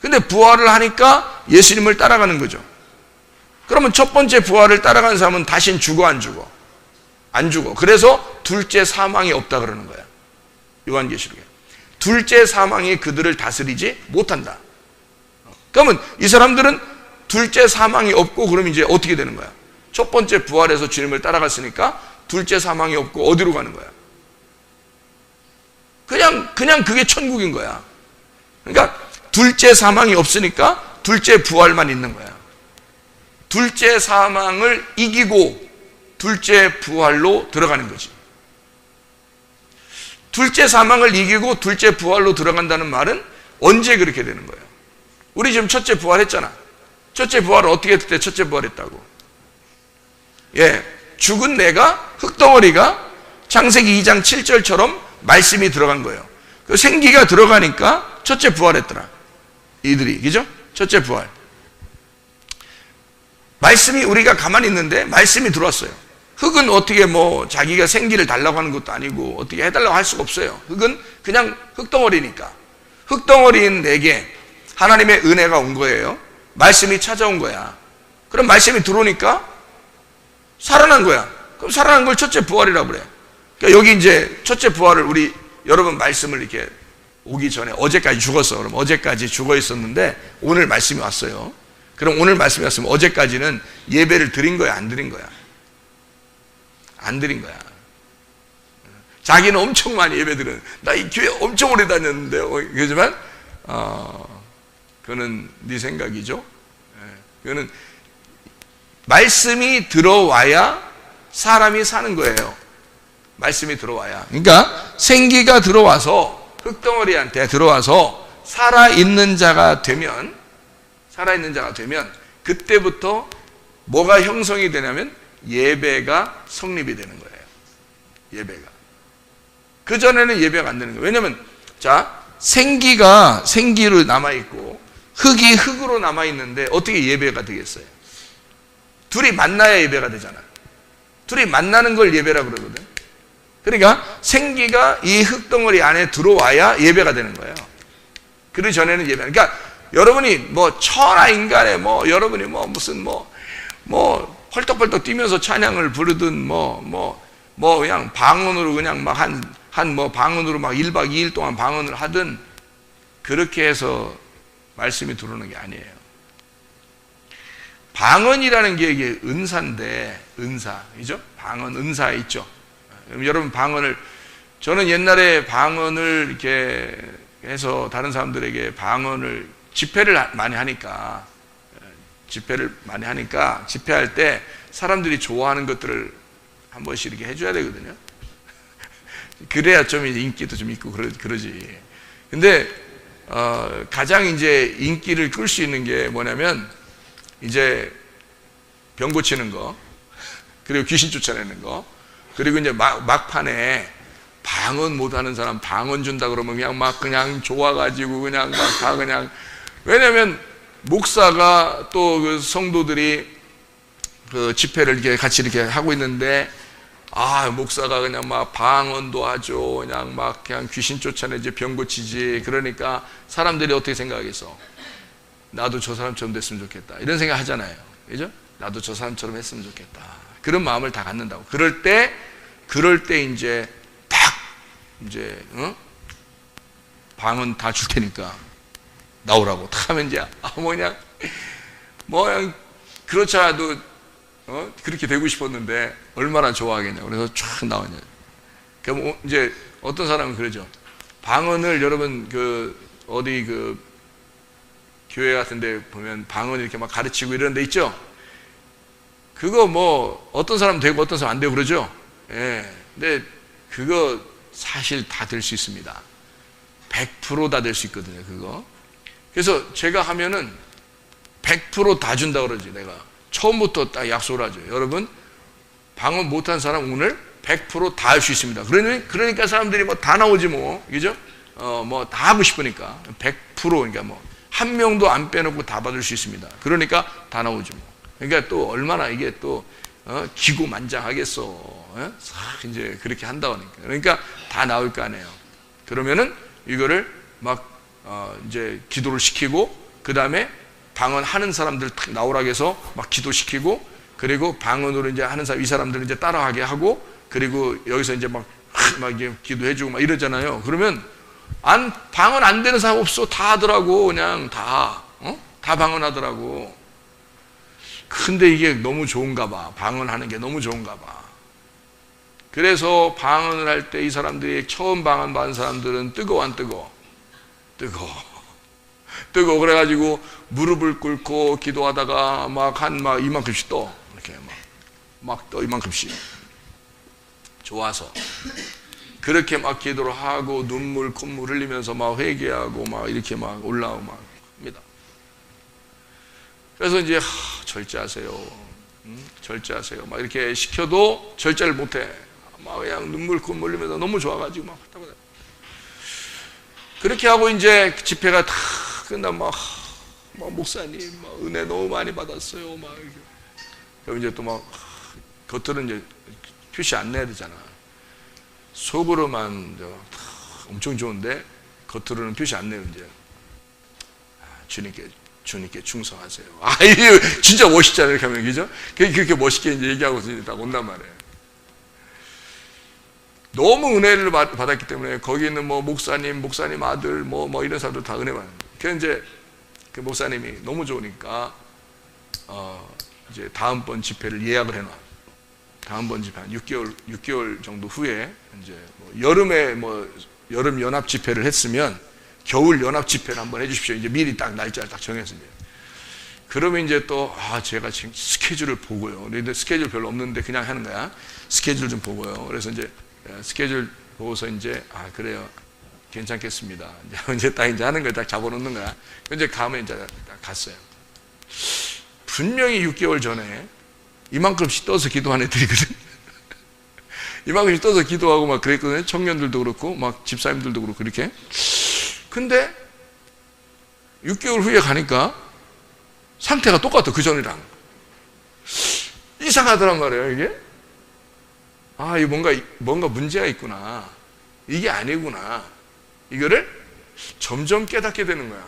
근데 부활을 하니까 예수님을 따라가는 거죠. 그러면 첫 번째 부활을 따라가는 사람은 다신 죽어 안 죽어? 안 죽어. 그래서 둘째 사망이 없다 그러는 거야. 요한계시록에. 둘째 사망이 그들을 다스리지 못한다. 그러면 이 사람들은 둘째 사망이 없고 그럼 이제 어떻게 되는 거야? 첫 번째 부활해서 주님을 따라갔으니까 둘째 사망이 없고 어디로 가는 거야? 그냥 그게 천국인 거야. 그러니까 둘째 사망이 없으니까 둘째 부활만 있는 거야. 둘째 사망을 이기고 둘째 부활로 들어가는 거지. 둘째 사망을 이기고 둘째 부활로 들어간다는 말은 언제 그렇게 되는 거예요? 우리 지금 첫째 부활했잖아. 첫째 부활을 어떻게 했을 때 첫째 부활했다고? 예, 죽은 내가, 흙덩어리가 창세기 2장 7절처럼 말씀이 들어간 거예요. 그 생기가 들어가니까 첫째 부활했더라. 이들이, 그죠? 첫째 부활. 말씀이 우리가 가만히 있는데 말씀이 들어왔어요. 흙은 어떻게 뭐 자기가 생기를 달라고 하는 것도 아니고 어떻게 해달라고 할 수가 없어요. 흙은 그냥 흙덩어리니까. 흙덩어리인 내게 하나님의 은혜가 온 거예요. 말씀이 찾아온 거야. 그럼 말씀이 들어오니까 살아난 거야. 그럼 살아난 걸 첫째 부활이라고 그래. 그러니까 여기 이제 첫째 부활을 우리 여러분 말씀을 이렇게 오기 전에 어제까지 죽었어. 그럼 어제까지 죽어 있었는데 오늘 말씀이 왔어요. 그럼 오늘 말씀이 왔으면 어제까지는 예배를 드린 거야, 안 드린 거야? 안 드린 거야. 자기는 엄청 많이 예배 드려. 나 이 교회 엄청 오래 다녔는데, 그러지만 그거는 네 생각이죠. 그거는 말씀이 들어와야 사람이 사는 거예요. 말씀이 들어와야. 그러니까 생기가 들어와서 흙덩어리한테 들어와서 살아있는 자가 되면 그때부터 뭐가 형성이 되냐면 예배가 성립이 되는 거예요. 예배가. 그전에는 예배가 안 되는 거예요. 왜냐면 자, 생기가 생기로 남아있고 흙이 흙으로 남아있는데 어떻게 예배가 되겠어요? 둘이 만나야 예배가 되잖아. 둘이 만나는 걸 예배라고 그러거든. 그러니까 생기가 이 흙덩어리 안에 들어와야 예배가 되는 거예요. 그 전에는 예배. 그러니까 여러분이 뭐 천하인간에 뭐 여러분이 뭐 무슨 뭐 펄떡펄떡 뛰면서 찬양을 부르든 뭐 그냥 방언으로 그냥 막 뭐 방언으로 막 1박 2일 동안 방언을 하든 그렇게 해서 말씀이 들어오는 게 아니에요. 방언이라는 게 이게 은사인데, 은사이죠? 방언, 은사 있죠? 여러분 방언을, 저는 옛날에 방언을 이렇게 해서 다른 사람들에게 방언을 집회를 많이 하니까 집회할 때 사람들이 좋아하는 것들을 한 번씩 이렇게 해줘야 되거든요. 그래야 좀 인기도 좀 있고 그러지. 근데 가장 이제 인기를 끌 수 있는 게 뭐냐면 이제 병 고치는 거, 그리고 귀신 쫓아내는 거, 그리고 이제 막판에 방언 못하는 사람 방언 준다 그러면 그냥 좋아가지고 그냥 막 다 그냥. 왜냐면 목사가 또 그 성도들이 그 집회를 이렇게 같이 이렇게 하고 있는데, 목사가 그냥 막 방언도 하죠. 그냥 귀신 쫓아내지, 병 고치지. 그러니까 사람들이 어떻게 생각하겠어? 나도 저 사람처럼 됐으면 좋겠다. 이런 생각 하잖아요. 그죠? 나도 저 사람처럼 했으면 좋겠다. 그런 마음을 다 갖는다고. 그럴 때 이제 방언 다 줄 테니까 나오라고 딱 하면 이제 그냥 그렇지 않아도 그렇게 되고 싶었는데 얼마나 좋아하겠냐. 그래서 쫙 나오냐. 그럼 이제 어떤 사람은 그러죠. 방언을 여러분 어디 교회 같은 데 보면 방언 이렇게 막 가르치고 이런 데 있죠. 그거 뭐 어떤 사람 되고 어떤 사람 안 되고 그러죠. 예. 근데 그거 사실 다 될 수 있습니다. 100% 다 될 수 있거든요, 그거. 그래서 제가 하면은 100% 다 준다 그러지, 내가. 처음부터 딱 약속을 하죠. 여러분, 방언 못한 사람 오늘 100% 다 할 수 있습니다. 그러니까 사람들이 뭐 다 나오지 뭐, 그죠? 뭐 다 하고 싶으니까. 100% 그러니까 뭐, 한 명도 안 빼놓고 다 받을 수 있습니다. 그러니까 다 나오지 뭐. 그러니까 또 얼마나 이게 또, 기고만장하겠어. 싹 이제 그렇게 한다고 하니까. 그러니까 다 나올 거 아니에요. 그러면은 이거를 막 이제 기도를 시키고, 그 다음에 방언하는 사람들 탁 나오라고 해서 막 기도시키고, 그리고 방언으로 이제 하는 사람, 이 사람들은 이제 따라하게 하고, 그리고 여기서 이제 막 이제 기도해주고 막 이러잖아요. 그러면 방언 안 되는 사람 없어. 다 하더라고. 그냥 다 방언하더라고. 근데 이게 너무 좋은가 봐. 방언하는 게 너무 좋은가 봐. 그래서 방언을 할 때 이 사람들이 처음 방언 받은 사람들은 뜨거워 안 뜨거워? 뜨거워. 그래가지고 무릎을 꿇고 기도하다가 막 이만큼씩 떠. 이렇게 막 떠, 이만큼씩. 좋아서. 그렇게 막 기도를 하고 눈물, 콧물 흘리면서 막 회개하고 막 이렇게 막 올라오고 막 합니다. 그래서 이제 절제하세요. 절제하세요. 막 이렇게 시켜도 절제를 못해. 막 그냥 눈물, 콧물 흘리면서 너무 좋아가지고 막 그렇게 하고 이제 집회가 다 끝나면 막 목사님 막 은혜 너무 많이 받았어요. 막 이렇게. 그럼 이제 또 막 겉으로는 이제 표시 안 내야 되잖아. 속으로만 엄청 좋은데 겉으로는 표시 안 내요. 이제 주님께 충성하세요. 이거 진짜 멋있잖아요. 이렇게 하면, 그죠? 그렇게 멋있게 이제 얘기하고 딱 온단 말이에요. 너무 은혜를 받았기 때문에 거기 있는 뭐 목사님 아들 뭐 이런 사람들 다 은혜 받는. 그래서 이제 그 목사님이 너무 좋으니까 이제 다음번 집회를 예약을 해놔. 다음번 집회 한 6개월 정도 후에 이제 여름에 여름 연합 집회를 했으면 겨울 연합 집회를 한번 해주십시오. 이제 미리 딱 날짜를 딱 정했습니다. 그러면 이제 또 제가 지금 스케줄을 보고요. 근데 스케줄 별로 없는데 그냥 하는 거야. 스케줄 좀 보고요. 그래서 이제 스케줄 보고서 이제 그래요. 괜찮겠습니다. 이제 딱 이제 하는 걸 딱 잡아놓는 거야. 이제 가면 이제 딱 갔어요. 분명히 6개월 전에 이만큼씩 떠서 기도하는 애들이거든. 이만큼씩 떠서 기도하고 막 그랬거든요. 청년들도 그렇고 막 집사님들도 그렇고 그렇게. 근데 6개월 후에 가니까 상태가 똑같아. 그 전이랑 이상하더란 말이에요. 이게 이거 뭔가 문제가 있구나. 이게 아니구나. 이거를 점점 깨닫게 되는 거야.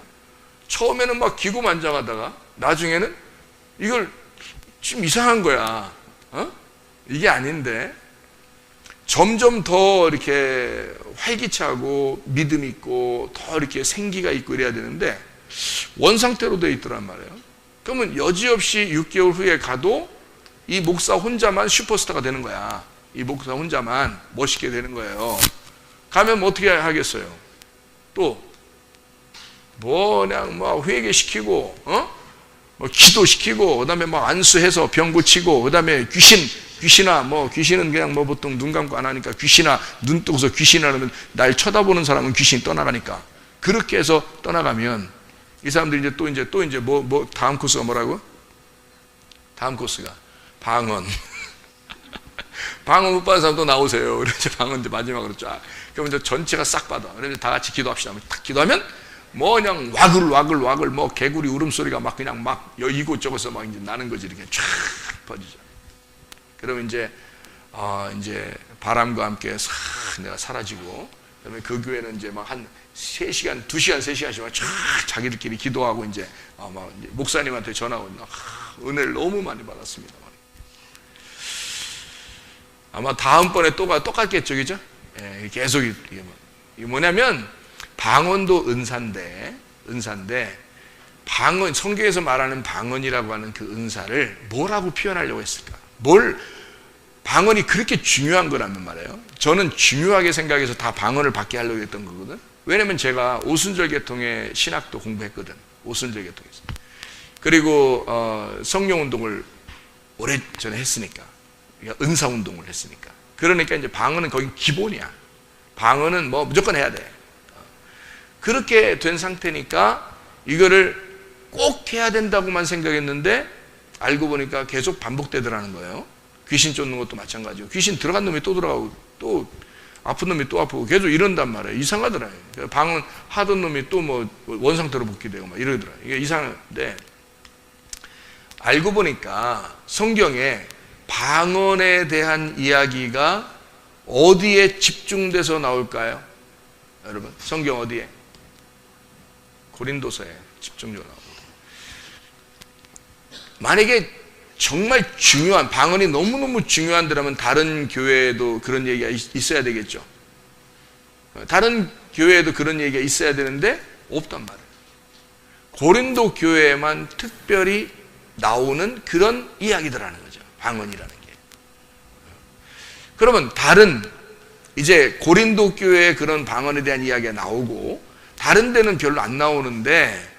처음에는 막 기고만장하다가 나중에는 이걸 좀 이상한 거야. 이게 아닌데 점점 더 이렇게 활기차고 믿음 있고 더 이렇게 생기가 있고 이래야 되는데 원상태로 되어 있더란 말이에요. 그러면 여지없이 6개월 후에 가도 이 목사 혼자만 슈퍼스타가 되는 거야. 이 목사 혼자만 멋있게 되는 거예요. 가면 어떻게 하겠어요? 또 그냥 회개시키고 기도시키고 그다음에 안수해서 병 고치고 그다음에 귀신은 그냥 보통 눈 감고 안 하니까 귀신아 눈 뜨고서 귀신이라 하면 날 쳐다보는 사람은 귀신이 떠나가니까 그렇게 해서 떠나가면 이 사람들이 또 이제 다음 코스가 뭐라고? 다음 코스가 방언. 방언 못 받은 사람도 나오세요. 그래서 방언 이제 마지막으로 쫙. 그러면 이제 전체가 싹 받아. 그래서 다 같이 기도합시다. 딱 기도하면 그냥 와글 개구리 울음소리가 그냥 이곳저곳서 이제 나는 거지. 이렇게 쫙 퍼지죠. 그러면 이제 이제 바람과 함께 싹 내가 사라지고, 그다음에 그 교회는 이제 한 3시간, 2시간, 3시간씩 쫙 자기들끼리 기도하고 이제 이제 목사님한테 전화 오면 은혜를 너무 많이 받았습니다. 아마 다음번에 똑같겠죠, 그죠? 계속 이게 뭐냐면 방언도 은사인데 방언, 성경에서 말하는 방언이라고 하는 그 은사를 뭐라고 표현하려고 했을까? 방언이 그렇게 중요한 거라면 말이에요. 저는 중요하게 생각해서 다 방언을 받게 하려고 했던 거거든. 왜냐면 제가 오순절 계통의 신학도 공부했거든. 오순절 계통에서. 그리고 성령운동을 오래전에 했으니까. 은사운동을 했으니까. 그러니까 이제 방언은 거기 기본이야. 방언은 무조건 해야 돼. 그렇게 된 상태니까 이거를 꼭 해야 된다고만 생각했는데 알고 보니까 계속 반복되더라는 거예요. 귀신 쫓는 것도 마찬가지고 귀신 들어간 놈이 또 들어가고 또 아픈 놈이 또 아프고 계속 이런단 말이에요. 이상하더라고요. 방언 하던 놈이 또 원상태로 복귀되고 이러더라고요. 이게 이상한데 알고 보니까 성경에 방언에 대한 이야기가 어디에 집중돼서 나올까요? 여러분 성경 어디에? 고린도서에 집중적으로 나옵니다. 만약에 정말 중요한, 방언이 너무너무 중요한데라면 다른 교회에도 그런 얘기가 있어야 되겠죠. 다른 교회에도 그런 얘기가 있어야 되는데 없단 말이에요. 고린도 교회에만 특별히 나오는 그런 이야기들하는 거죠. 방언이라는 게. 그러면 다른 이제 고린도 교회의 그런 방언에 대한 이야기가 나오고 다른 데는 별로 안 나오는데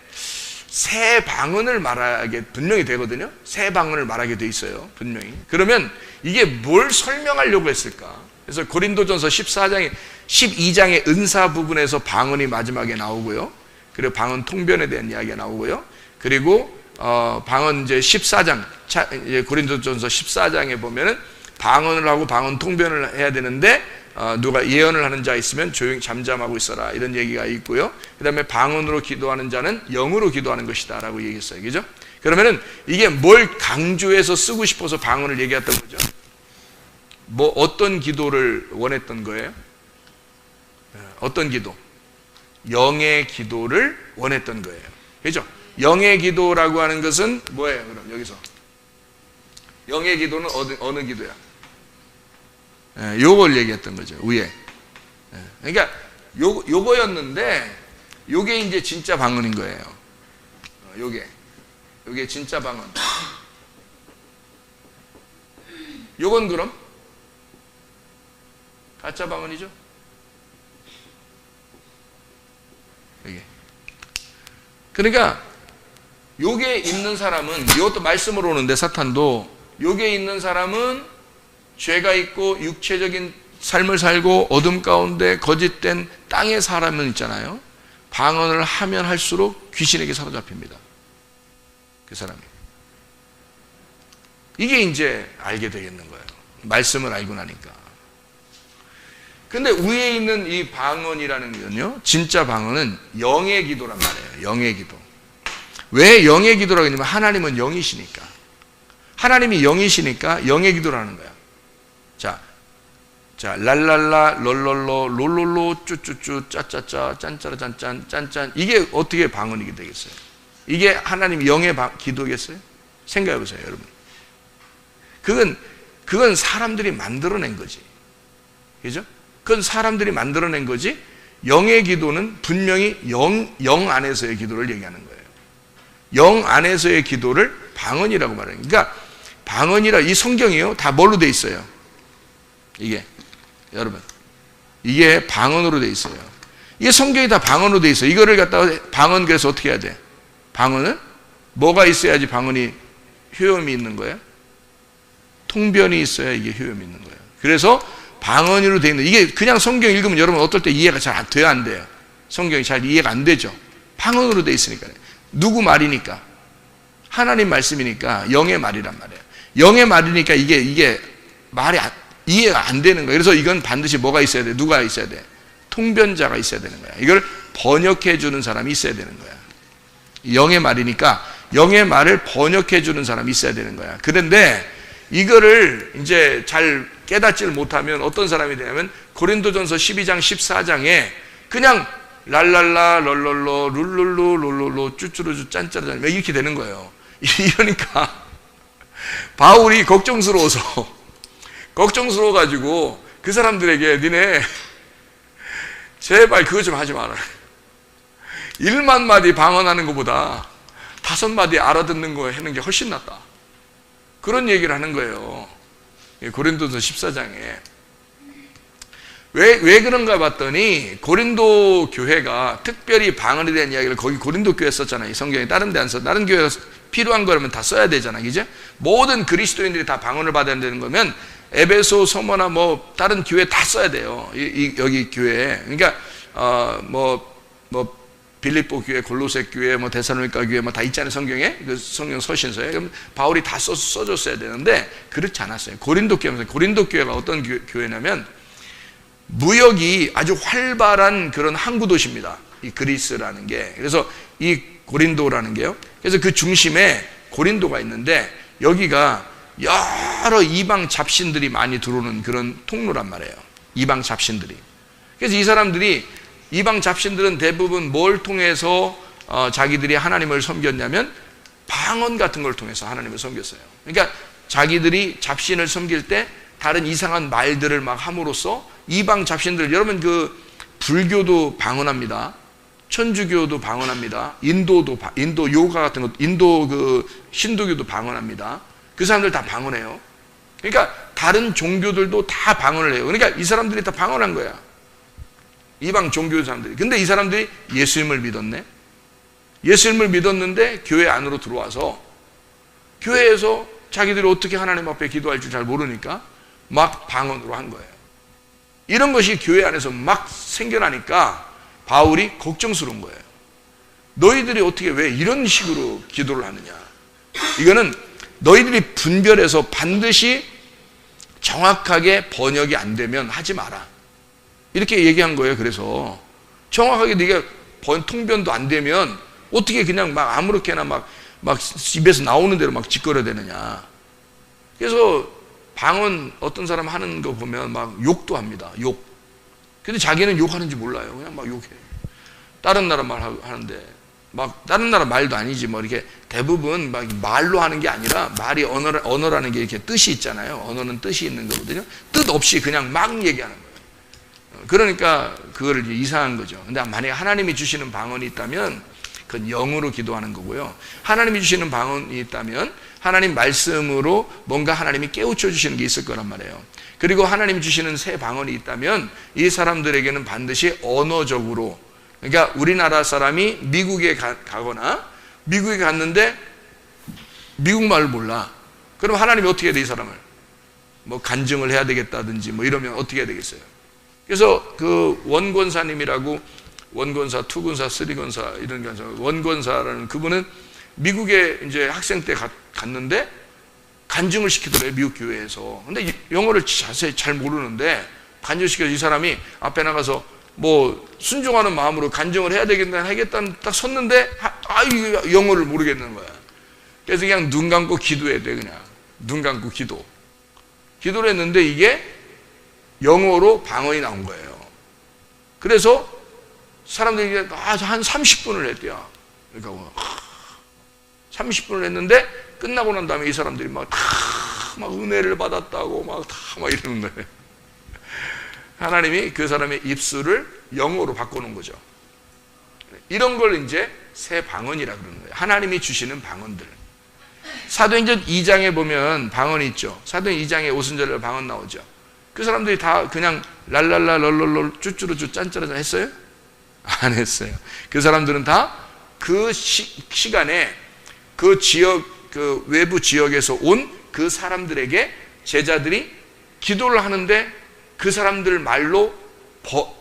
새 방언을 말하게 분명히 되거든요. 새 방언을 말하게 돼 있어요. 분명히. 그러면 이게 뭘 설명하려고 했을까? 그래서 고린도전서 12장의 은사 부분에서 방언이 마지막에 나오고요. 그리고 방언 통변에 대한 이야기가 나오고요. 그리고 방언 이제 14장, 고린도전서 14장에 보면은 방언을 하고 방언 통변을 해야 되는데 누가 예언을 하는 자 있으면 조용히 잠잠하고 있어라, 이런 얘기가 있고요. 그 다음에 방언으로 기도하는 자는 영으로 기도하는 것이다 라고 얘기했어요. 그죠? 그러면은 이게 뭘 강조해서 쓰고 싶어서 방언을 얘기했던 거죠? 뭐 어떤 기도를 원했던 거예요? 어떤 기도? 영의 기도를 원했던 거예요. 그죠? 영의 기도라고 하는 것은 뭐예요? 그럼 여기서 영의 기도는 어느 기도야? 요걸 얘기했던 거죠. 위에. 그러니까 요거였는데 요게 이제 진짜 방언인 거예요. 요게 진짜 방언. 요건 그럼 가짜 방언이죠. 이게. 그러니까 요게 있는 사람은, 이것도 말씀으로 오는데 사탄도 요게 있는 사람은 죄가 있고 육체적인 삶을 살고 어둠 가운데 거짓된 땅의 사람은 있잖아요. 방언을 하면 할수록 귀신에게 사로잡힙니다. 그 사람이. 이게 이제 알게 되겠는 거예요. 말씀을 알고 나니까. 근데 위에 있는 이 방언이라는 건요, 진짜 방언은 영의 기도란 말이에요. 영의 기도. 왜 영의 기도라고 했냐면 하나님은 영이시니까. 하나님이 영이시니까 영의 기도라는 거야. 자, 랄랄라, 롤롤로, 롤롤로, 쭈쭈쭈, 짜짜짜, 짠짜라, 짠짠, 짠짠. 이게 어떻게 방언이 되겠어요? 이게 하나님 영의 기도겠어요? 생각해 보세요, 여러분. 그건 사람들이 만들어낸 거지. 그죠? 그건 사람들이 만들어낸 거지. 영의 기도는 분명히 영 안에서의 기도를 얘기하는 거예요. 영 안에서의 기도를 방언이라고 말해요. 그러니까 방언이라, 이 성경이요, 다 뭘로 돼 있어요? 이게 여러분, 이게 방언으로 돼 있어요. 이게 성경이 다 방언으로 돼 있어요. 이거를 갖다가 방언, 그래서 어떻게 해야 돼? 방언은 뭐가 있어야지 방언이 효용이 있는 거예요? 통변이 있어야 이게 효용이 있는 거예요. 그래서 방언으로 돼 있는, 이게 그냥 성경 읽으면 여러분 어떨 때 이해가 잘 돼야 안 돼요. 성경이 잘 이해가 안 되죠. 방언으로 돼 있으니까요. 누구 말이니까? 하나님 말씀이니까 영의 말이란 말이에요. 영의 말이니까 이게 말이 이해가 안 되는 거예요. 그래서 이건 반드시 뭐가 있어야 돼? 누가 있어야 돼? 통변자가 있어야 되는 거야. 이걸 번역해 주는 사람이 있어야 되는 거야. 영의 말이니까 영의 말을 번역해 주는 사람이 있어야 되는 거야. 그런데 이거를 이제 잘 깨닫지를 못하면 어떤 사람이 되냐면 고린도전서 12장 14장에 그냥 랄랄라 럴럴로 룰룰루 룰룰루 쭈쭈루쭈 짠짜르짠 이렇게 되는 거예요. 이러니까 바울이 걱정스러워가지고 그 사람들에게 니네 제발 그거 좀 하지 마라. 1만 마디 방언하는 것보다 5마디 알아듣는 거 하는 게 훨씬 낫다. 그런 얘기를 하는 거예요. 고린도서 14장에. 왜 그런가 봤더니 고린도 교회가 특별히 방언에 대한 이야기를 거기 고린도 교회에 썼잖아요. 성경에 다른 데 안 써. 다른 교회가 필요한 거라면 다 써야 되잖아. 그죠? 모든 그리스도인들이 다 방언을 받아야 되는 거면 에베소, 서머나 뭐 다른 교회 다 써야 돼요. 여기 교회에. 그러니까 빌립보 교회, 골로새 교회, 뭐 데살로니가 교회 뭐 다 있잖아요. 성경에. 그 성경 서신서에. 그럼 바울이 다 써줬어야 되는데 그렇지 않았어요. 고린도 교회가 어떤 교회냐면 무역이 아주 활발한 그런 항구 도시입니다. 이 그리스라는 게. 그래서 이 고린도라는 게요. 그래서 그 중심에 고린도가 있는데 여기가 여러 이방 잡신들이 많이 들어오는 그런 통로란 말이에요. 이방 잡신들이. 그래서 이 사람들이 이방 잡신들은 대부분 뭘 통해서 자기들이 하나님을 섬겼냐면 방언 같은 걸 통해서 하나님을 섬겼어요. 그러니까 자기들이 잡신을 섬길 때 다른 이상한 말들을 막 함으로써 이방 잡신들, 여러분 그 불교도 방언합니다. 천주교도 방언합니다. 인도 요가 같은 것, 인도 그 힌두교도 방언합니다. 그 사람들 다 방언해요. 그러니까 다른 종교들도 다 방언을 해요. 그러니까 이 사람들이 다 방언한 거야. 이방 종교 사람들이. 근데 이 사람들이 예수님을 믿었네. 예수님을 믿었는데 교회 안으로 들어와서 교회에서 자기들이 어떻게 하나님 앞에 기도할 줄 잘 모르니까 막 방언으로 한 거예요. 이런 것이 교회 안에서 막 생겨나니까 바울이 걱정스러운 거예요. 너희들이 어떻게 왜 이런 식으로 기도를 하느냐. 이거는 너희들이 분별해서 반드시 정확하게 번역이 안 되면 하지 마라. 이렇게 얘기한 거예요. 그래서 정확하게 네가 통변도 안 되면 어떻게 그냥 막 아무렇게나 막 입에서 나오는 대로 막 짓거려야 되느냐. 그래서 방언 어떤 사람 하는 거 보면 막 욕도 합니다. 욕. 근데 자기는 욕하는지 몰라요. 그냥 막 욕해. 다른 나라 말 하는데 막 다른 나라 말도 아니지 뭐 이렇게 대부분 막 말로 하는 게 아니라 말이 언어라는 게 이렇게 뜻이 있잖아요. 언어는 뜻이 있는 거거든요. 뜻 없이 그냥 막 얘기하는 거예요. 그러니까 그거를 이제 이상한 거죠. 근데 만약에 하나님이 주시는 방언이 있다면 그건 영으로 기도하는 거고요. 하나님이 주시는 방언이 있다면 하나님 말씀으로 뭔가 하나님이 깨우쳐 주시는 게 있을 거란 말이에요. 그리고 하나님이 주시는 새 방언이 있다면 이 사람들에게는 반드시 언어적으로, 그러니까 우리나라 사람이 미국에 가거나 미국에 갔는데 미국 말을 몰라. 그럼 하나님이 어떻게 해야 돼? 이 사람을 뭐 간증을 해야 되겠다든지 뭐 이러면 어떻게 해야 되겠어요? 그래서 그 원권사님이라고, 원권사, 투권사, 쓰리권사 이런 게 아니라 원권사라는 그분은 미국에 이제 학생 때 갔는데 간증을 시키더래요. 미국 교회에서. 근데 영어를 자세히 잘 모르는데 간증시켜서 이 사람이 앞에 나가서 뭐 순종하는 마음으로 간증을 해야 되겠다 하겠다는 딱 섰는데 이거 영어를 모르겠는 거야. 그래서 그냥 눈 감고 기도해야 돼. 그냥 눈 감고 기도를 했는데 이게 영어로 방언이 나온 거예요. 그래서 사람들이 한 30분을 했대요. 그러니까 30분을 했는데 끝나고 난 다음에 이 사람들이 막 은혜를 받았다고 막 이러는 거예요. 하나님이 그 사람의 입술을 영어로 바꿔놓은 거죠. 이런 걸 이제 새 방언이라 그러는 거예요. 하나님이 주시는 방언들. 사도행전 2장에 보면 방언이 있죠. 사도행전 2장에 오순절날 방언 나오죠. 그 사람들이 다 그냥 랄랄라 럴럴럴 쭈쭈루쭈 짠짜르짠 했어요? 안 했어요. 그 사람들은 다 그 시간에 그 지역, 그 외부 지역에서 온 그 사람들에게 제자들이 기도를 하는데 그 사람들 말로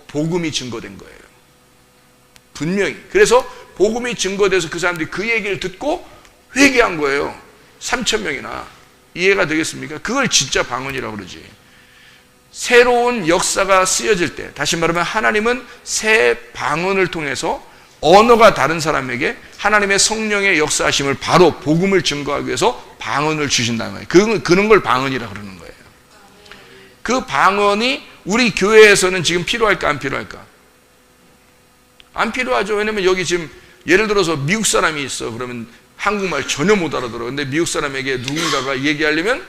복음이 증거된 거예요. 분명히. 그래서 복음이 증거돼서 그 사람들이 그 얘기를 듣고 회개한 거예요. 3,000명이나. 이해가 되겠습니까? 그걸 진짜 방언이라고 그러지. 새로운 역사가 쓰여질 때, 다시 말하면 하나님은 새 방언을 통해서 언어가 다른 사람에게 하나님의 성령의 역사하심을 바로 복음을 증거하기 위해서 방언을 주신다는 거예요. 그런 걸 방언이라고 그러는 거예요. 그 방언이 우리 교회에서는 지금 필요할까 안 필요할까? 안 필요하죠. 왜냐면 여기 지금 예를 들어서 미국 사람이 있어. 그러면 한국말 전혀 못 알아들어. 근데 미국 사람에게 누군가가 얘기하려면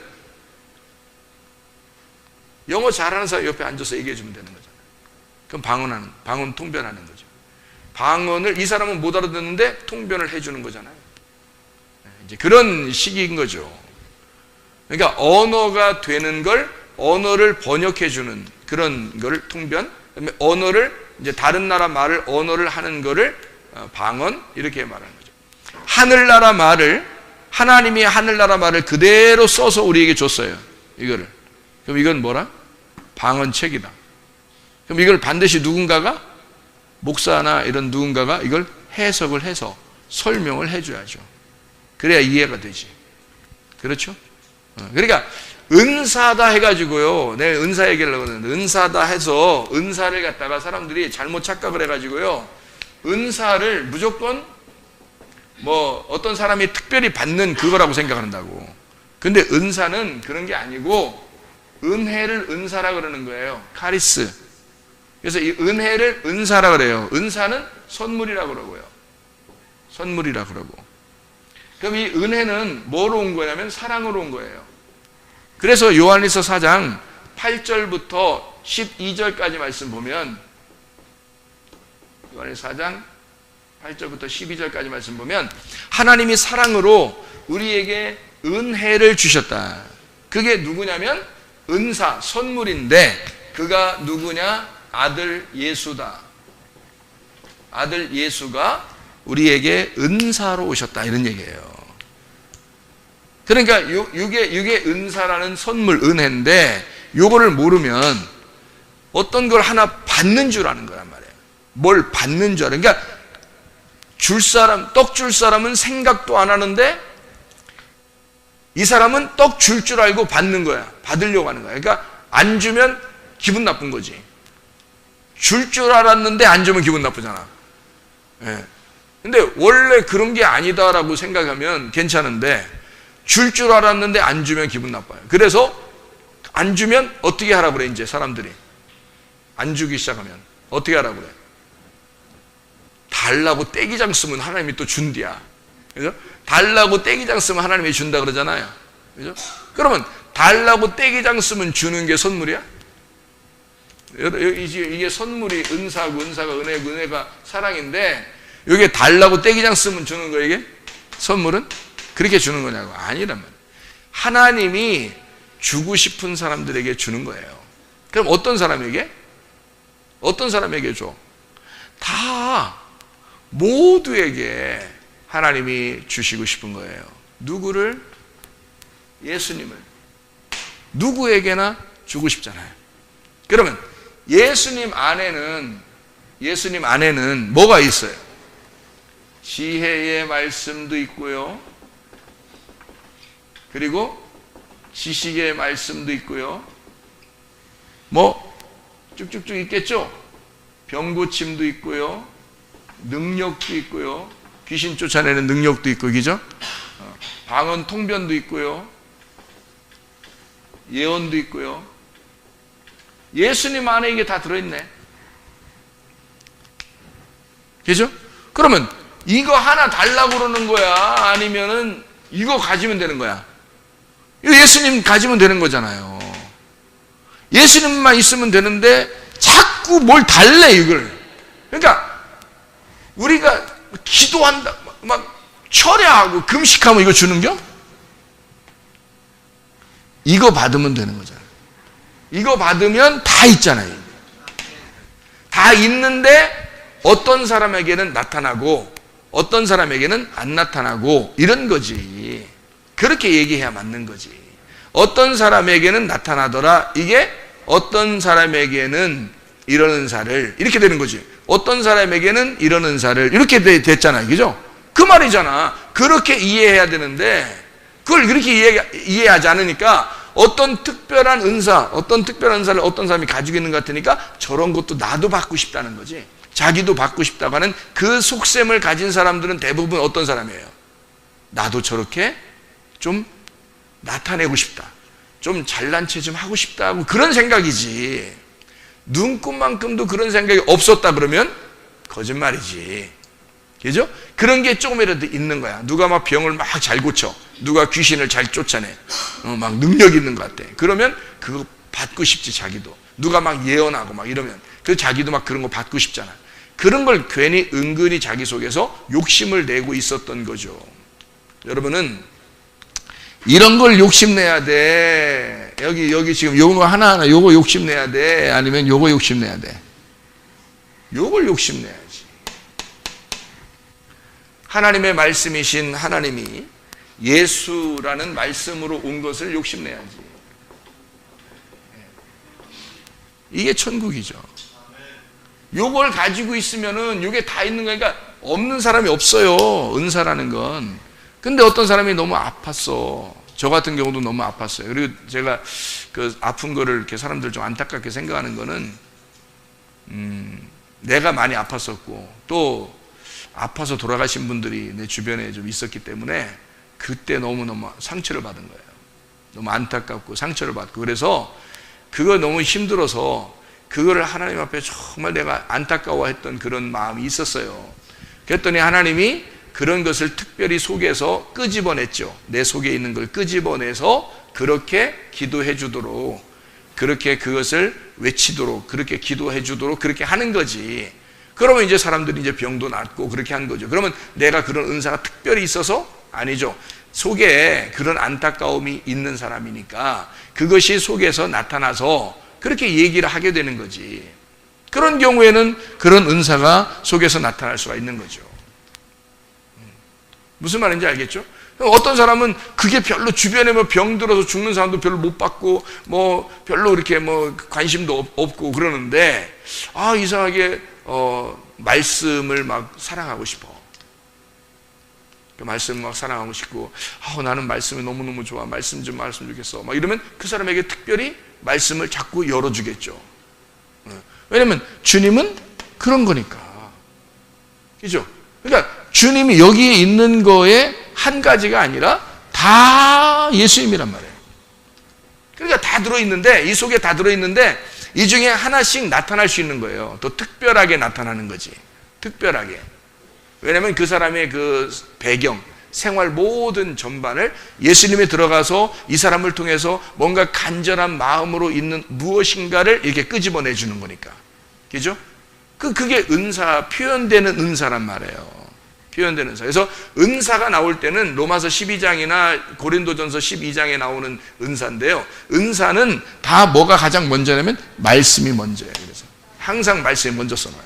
영어 잘하는 사람 옆에 앉아서 얘기해 주면 되는 거잖아요. 그럼 방언 통변하는 거죠. 방언을 이 사람은 못 알아듣는데 통변을 해주는 거잖아요. 이제 그런 식인 거죠. 그러니까 언어가 되는 걸 언어를 번역해 주는 그런 걸 통변, 그다음에 언어를 이제 다른 나라 말을 언어를 하는 거를 방언 이렇게 말하는 거죠. 하늘나라 말을 하나님이 하늘나라 말을 그대로 써서 우리에게 줬어요. 이거를. 그럼 이건 뭐라? 방언책이다. 그럼 이걸 반드시 누군가가 목사나 이런 누군가가 이걸 해석을 해서 설명을 해줘야죠. 그래야 이해가 되지. 그렇죠? 그러니까 은사다 해가지고요. 내가 은사 얘기를 하거든요. 은사다 해서 은사를 갖다가 사람들이 잘못 착각을 해가지고요. 은사를 무조건 뭐 어떤 사람이 특별히 받는 그거라고 생각한다고. 근데 은사는 그런 게 아니고 은혜를 은사라 그러는 거예요. 카리스. 그래서 이 은혜를 은사라 그래요. 은사는 선물이라 그러고요. 선물이라 그러고. 그럼 이 은혜는 뭐로 온 거냐면 사랑으로 온 거예요. 그래서 요한일서 4장 8절부터 12절까지 말씀 보면, 요한일서 4장 8절부터 12절까지 말씀 보면 하나님이 사랑으로 우리에게 은혜를 주셨다. 그게 누구냐면 은사, 선물인데 그가 누구냐? 아들 예수다. 아들 예수가 우리에게 은사로 오셨다, 이런 얘기예요. 그러니까 이게 은사라는 선물, 은혜인데 요거를 모르면 어떤 걸 하나 받는 줄 아는 거란 말이에요. 뭘 받는 줄 알아. 그러니까 떡 줄 사람은 생각도 안 하는데 이 사람은 떡 줄 줄 알고 받는 거야. 받으려고 하는 거야. 그러니까 안 주면 기분 나쁜 거지. 줄 줄 알았는데 안 주면 기분 나쁘잖아. 예. 근데 원래 그런 게 아니다라고 생각하면 괜찮은데 줄 줄 알았는데 안 주면 기분 나빠요. 그래서 안 주면 어떻게 하라 그래, 이제 사람들이. 안 주기 시작하면 어떻게 하라 그래? 달라고 떼기장 쓰면 하나님이 또 준디야. 그죠? 달라고 떼기장 쓰면 하나님이 준다 그러잖아요. 그죠? 그러면 달라고 떼기장 쓰면 주는 게 선물이야? 이게 선물이 은사고, 은사가 은혜고, 은혜가 사랑인데 이게 달라고 떼기장 쓰면 주는 거, 이게 선물은? 그렇게 주는 거냐고. 아니란 말이에요. 하나님이 주고 싶은 사람들에게 주는 거예요. 그럼 어떤 사람에게? 어떤 사람에게 줘? 다 모두에게 하나님이 주시고 싶은 거예요. 누구를? 예수님을. 누구에게나 주고 싶잖아요. 그러면 예수님 안에는 뭐가 있어요? 지혜의 말씀도 있고요. 그리고 지식의 말씀도 있고요. 뭐 쭉쭉쭉 있겠죠? 병고침도 있고요. 능력도 있고요. 귀신 쫓아내는 능력도 있고, 그죠? 방언 통변도 있고요. 예언도 있고요. 예수님 안에 이게 다 들어있네. 그죠? 그러면 이거 하나 달라고 그러는 거야? 아니면은 이거 가지면 되는 거야? 이거 예수님 가지면 되는 거잖아요. 예수님만 있으면 되는데 자꾸 뭘 달래, 이걸. 그러니까 우리가 기도한다, 막 철야하고 금식하면 이거 주는겨? 이거 받으면 되는 거잖아요. 이거 받으면 다 있잖아요. 다 있는데 어떤 사람에게는 나타나고 어떤 사람에게는 안 나타나고, 이런 거지. 그렇게 얘기해야 맞는 거지. 어떤 사람에게는 나타나더라, 이게 어떤 사람에게는 이런 은사를, 이렇게 되는 거지. 어떤 사람에게는 이런 은사를, 이렇게 됐잖아요. 그죠? 그 말이잖아. 그렇게 이해해야 되는데 그걸 그렇게 이해하지 않으니까 어떤 특별한 은사를 어떤 사람이 가지고 있는 것 같으니까 저런 것도 나도 받고 싶다는 거지. 자기도 받고 싶다고 하는 그 속셈을 가진 사람들은 대부분 어떤 사람이에요? 나도 저렇게 좀 나타내고 싶다, 좀 잘난 체 좀 하고 싶다고, 그런 생각이지. 눈꽃만큼도 그런 생각이 없었다 그러면 거짓말이지. 그죠? 그런 게 조금이라도 있는 거야. 누가 막 병을 막 잘 고쳐, 누가 귀신을 잘 쫓아내, 막 능력 있는 것 같아. 그러면 그거 받고 싶지, 자기도. 누가 막 예언하고 막 이러면 그 자기도 막 그런 거 받고 싶잖아. 그런 걸 괜히 은근히 자기 속에서 욕심을 내고 있었던 거죠. 여러분은 이런 걸 욕심내야 돼. 여기 지금 요거 하나하나 요거 욕심내야 돼? 아니면 요거 욕심내야 돼? 요걸 욕심내야지. 하나님의 말씀이신 하나님이 예수라는 말씀으로 온 것을 욕심내야지. 이게 천국이죠. 요걸 가지고 있으면은 요게 다 있는 거니까 없는 사람이 없어요. 은사라는 건. 근데 어떤 사람이 너무 아팠어. 저 같은 경우도 너무 아팠어요. 그리고 제가 그 아픈 거를 이렇게 사람들 좀 안타깝게 생각하는 거는, 내가 많이 아팠었고 또 아파서 돌아가신 분들이 내 주변에 좀 있었기 때문에 그때 너무너무 상처를 받은 거예요. 너무 안타깝고 상처를 받고, 그래서 그거 너무 힘들어서 그거를 하나님 앞에 정말 내가 안타까워했던 그런 마음이 있었어요. 그랬더니 하나님이 그런 것을 특별히 속에서 끄집어냈죠. 내 속에 있는 걸 끄집어내서 그렇게 기도해 주도록, 그렇게 그것을 외치도록, 그렇게 기도해 주도록 그렇게 하는 거지. 그러면 이제 사람들이 이제 병도 낫고 그렇게 한 거죠. 그러면 내가 그런 은사가 특별히 있어서? 아니죠. 속에 그런 안타까움이 있는 사람이니까 그것이 속에서 나타나서 그렇게 얘기를 하게 되는 거지. 그런 경우에는 그런 은사가 속에서 나타날 수가 있는 거죠. 무슨 말인지 알겠죠? 어떤 사람은 그게 별로 주변에 뭐 병 들어서 죽는 사람도 별로 못 봤고 뭐 별로 이렇게 뭐 관심도 없고 그러는데 이상하게 말씀을 막 사랑하고 싶어. 그 말씀을 막 사랑하고 싶고 나는 말씀이 너무너무 좋아. 말씀 좀 말씀 주겠어. 막 이러면 그 사람에게 특별히 말씀을 자꾸 열어주겠죠. 왜냐면 주님은 그런 거니까. 그죠? 그러니까 주님이 여기에 있는 거에 한 가지가 아니라 다 예수님이란 말이에요. 그러니까 다 들어있는데, 이 속에 다 들어있는데 이 중에 하나씩 나타날 수 있는 거예요. 또 특별하게 나타나는 거지. 특별하게. 왜냐하면 그 사람의 그 배경, 생활 모든 전반을 예수님에 들어가서 이 사람을 통해서 뭔가 간절한 마음으로 있는 무엇인가를 이렇게 끄집어내 주는 거니까. 그죠? 그게 은사, 표현되는 은사란 말이에요. 표현되는 은사. 그래서 은사가 나올 때는 로마서 12장이나 고린도전서 12장에 나오는 은사인데요. 은사는 다 뭐가 가장 먼저냐면 말씀이 먼저예요. 그래서 항상 말씀이 먼저 써놔요.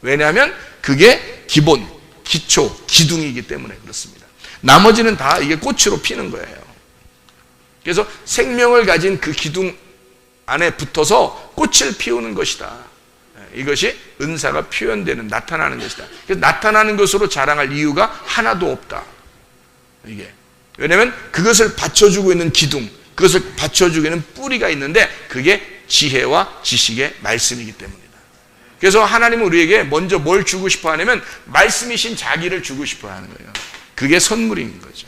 왜냐하면 그게 기본, 기초, 기둥이기 때문에 그렇습니다. 나머지는 다 이게 꽃으로 피는 거예요. 그래서 생명을 가진 그 기둥 안에 붙어서 꽃을 피우는 것이다. 이것이 은사가 표현되는, 나타나는 것이다. 그래서 나타나는 것으로 자랑할 이유가 하나도 없다. 이게. 왜냐하면 그것을 받쳐주고 있는 기둥, 그것을 받쳐주고 있는 뿌리가 있는데 그게 지혜와 지식의 말씀이기 때문이다. 그래서 하나님은 우리에게 먼저 뭘 주고 싶어 하냐면 말씀이신 자기를 주고 싶어 하는 거예요. 그게 선물인 거죠.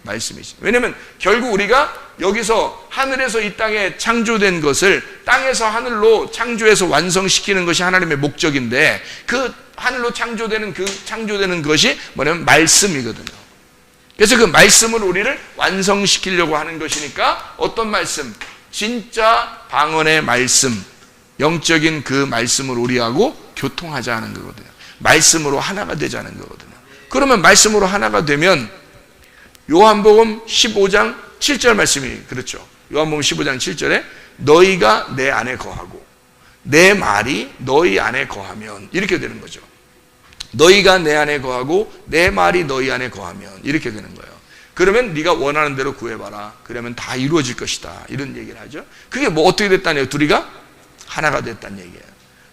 말씀이신. 왜냐하면 결국 우리가 여기서 하늘에서 이 땅에 창조된 것을 땅에서 하늘로 창조해서 완성시키는 것이 하나님의 목적인데 그 하늘로 창조되는 것이 뭐냐면 말씀이거든요. 그래서 그 말씀을 우리를 완성시키려고 하는 것이니까 어떤 말씀? 진짜 방언의 말씀, 영적인 그 말씀을 우리하고 교통하자 하는 거거든요. 말씀으로 하나가 되자는 거거든요. 그러면 말씀으로 하나가 되면 요한복음 15장 7절 말씀이 그렇죠. 요한복음 15장 7절에 너희가 내 안에 거하고 내 말이 너희 안에 거하면 이렇게 되는 거죠. 너희가 내 안에 거하고 내 말이 너희 안에 거하면 이렇게 되는 거예요. 그러면 네가 원하는 대로 구해봐라. 그러면 다 이루어질 것이다. 이런 얘기를 하죠. 그게 뭐 어떻게 됐다네요? 둘이가 하나가 됐다는 얘기예요.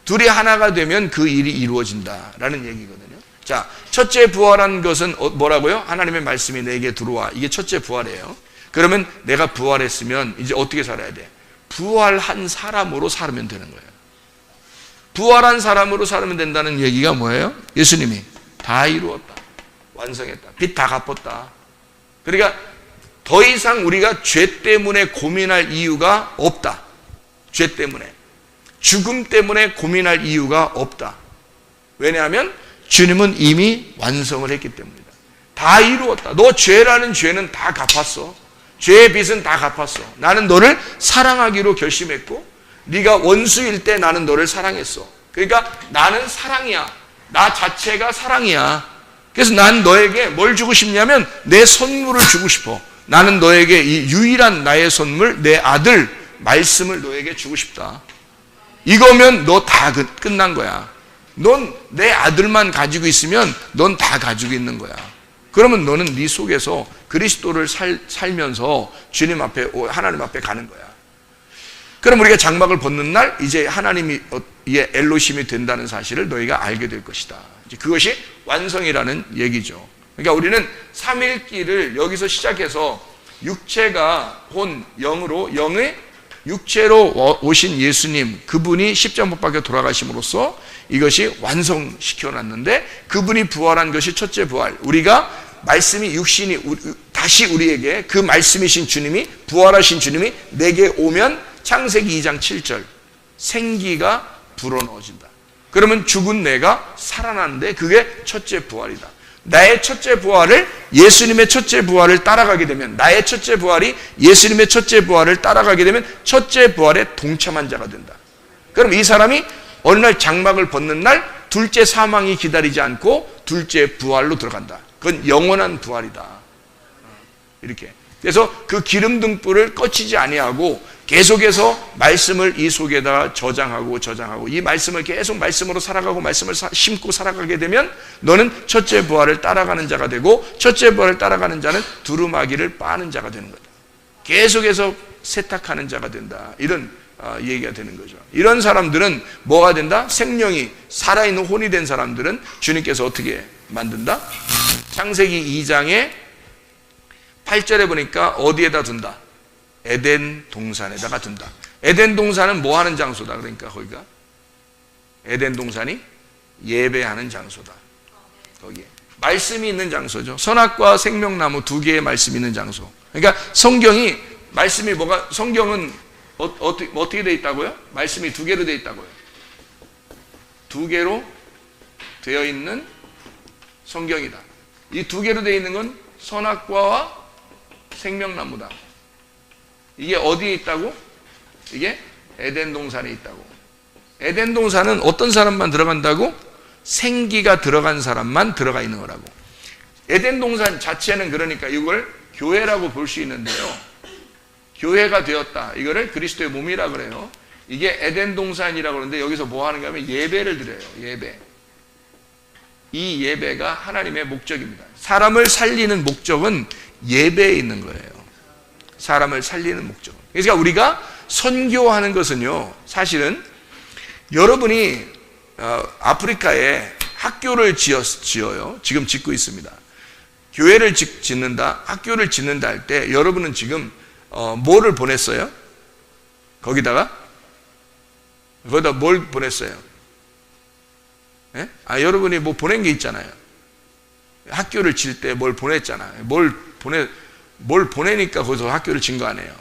둘이 하나가 되면 그 일이 이루어진다라는 얘기거든요. 자, 첫째 부활한 것은 뭐라고요? 하나님의 말씀이 내게 들어와. 이게 첫째 부활이에요. 그러면 내가 부활했으면 이제 어떻게 살아야 돼? 부활한 사람으로 살면 되는 거예요. 부활한 사람으로 살면 된다는 얘기가 뭐예요? 예수님이 다 이루었다. 완성했다. 빚 다 갚았다. 그러니까 더 이상 우리가 죄 때문에 고민할 이유가 없다. 죄 때문에. 죽음 때문에 고민할 이유가 없다. 왜냐하면 주님은 이미 완성을 했기 때문이다. 다 이루었다. 너 죄라는 죄는 다 갚았어. 죄의 빚은 다 갚았어. 나는 너를 사랑하기로 결심했고 네가 원수일 때 나는 너를 사랑했어. 그러니까 나는 사랑이야. 나 자체가 사랑이야. 그래서 난 너에게 뭘 주고 싶냐면 내 선물을 주고 싶어. 나는 너에게 이 유일한 나의 선물, 내 아들 말씀을 너에게 주고 싶다. 이거면 너 다 끝난 거야. 넌 내 아들만 가지고 있으면 넌 다 가지고 있는 거야. 그러면 너는 네 속에서 그리스도를 살면서 주님 앞에, 하나님 앞에 가는 거야. 그럼 우리가 장막을 벗는 날 이제 하나님이 엘로힘이 된다는 사실을 너희가 알게 될 것이다. 이제 그것이 완성이라는 얘기죠. 그러니까 우리는 삼일기를 여기서 시작해서 육체가 혼 영으로, 영의 육체로 오신 예수님, 그분이 십자가 못 박혀 돌아가심으로써 이것이 완성시켜 놨는데 그분이 부활한 것이 첫째 부활. 우리가 말씀이 육신이 다시 우리에게 그 말씀이신 주님이, 부활하신 주님이 내게 오면 창세기 2장 7절 생기가 불어넣어진다. 그러면 죽은 내가 살아나는데 그게 첫째 부활이다. 나의 첫째 부활을, 예수님의 첫째 부활을 따라가게 되면, 나의 첫째 부활이 예수님의 첫째 부활을 따라가게 되면 첫째 부활에 동참한 자가 된다. 그럼 이 사람이 어느 날 장막을 벗는 날 둘째 사망이 기다리지 않고 둘째 부활로 들어간다. 그건 영원한 부활이다. 이렇게. 그래서 그 기름 등불을 꺼치지 아니하고 계속해서 말씀을 이 속에다 저장하고 이 말씀을 계속 말씀으로 살아가고 말씀을 심고 살아가게 되면 너는 첫째 부활을 따라가는 자가 되고, 첫째 부활을 따라가는 자는 두루마기를 빠는 자가 되는 거다. 계속해서 세탁하는 자가 된다. 이런 얘기가 되는 거죠. 이런 사람들은 뭐가 된다? 생명이 살아있는 혼이 된 사람들은 주님께서 어떻게 만든다? 창세기 2장에 8절에 보니까 어디에다 둔다? 에덴 동산에다가 둔다. 에덴 동산은 뭐 하는 장소다? 그러니까 거기가 에덴 동산이 예배하는 장소다. 거기에 말씀이 있는 장소죠. 선악과 생명나무 두 개의 말씀이 있는 장소. 그러니까 성경이, 말씀이 뭐가, 성경은 어떻게 되어 있다고요? 말씀이 두 개로 되어 있다고요. 두 개로 되어 있는 성경이다. 이 두 개로 되어 있는 건 선악과와 생명나무다. 이게 어디에 있다고? 이게 에덴 동산에 있다고. 에덴 동산은 어떤 사람만 들어간다고? 생기가 들어간 사람만 들어가 있는 거라고. 에덴 동산 자체는 그러니까 이걸 교회라고 볼 수 있는데요. 교회가 되었다. 이거를 그리스도의 몸이라 그래요. 이게 에덴 동산이라고 그러는데 여기서 뭐 하는가 하면 예배를 드려요. 예배. 이 예배가 하나님의 목적입니다. 사람을 살리는 목적은 예배에 있는 거예요. 사람을 살리는 목적. 그러니까 우리가 선교하는 것은요, 사실은 여러분이 아프리카에 학교를 지어요. 지금 짓고 있습니다. 교회를 짓는다, 학교를 짓는다 할 때 여러분은 지금 뭐를 보냈어요? 거기다 뭘 보냈어요? 예? 여러분이 뭐 보낸 게 있잖아요. 학교를 질 때 뭘 보냈잖아요. 뭘 보내니까 거기서 학교를 진 거 아니에요.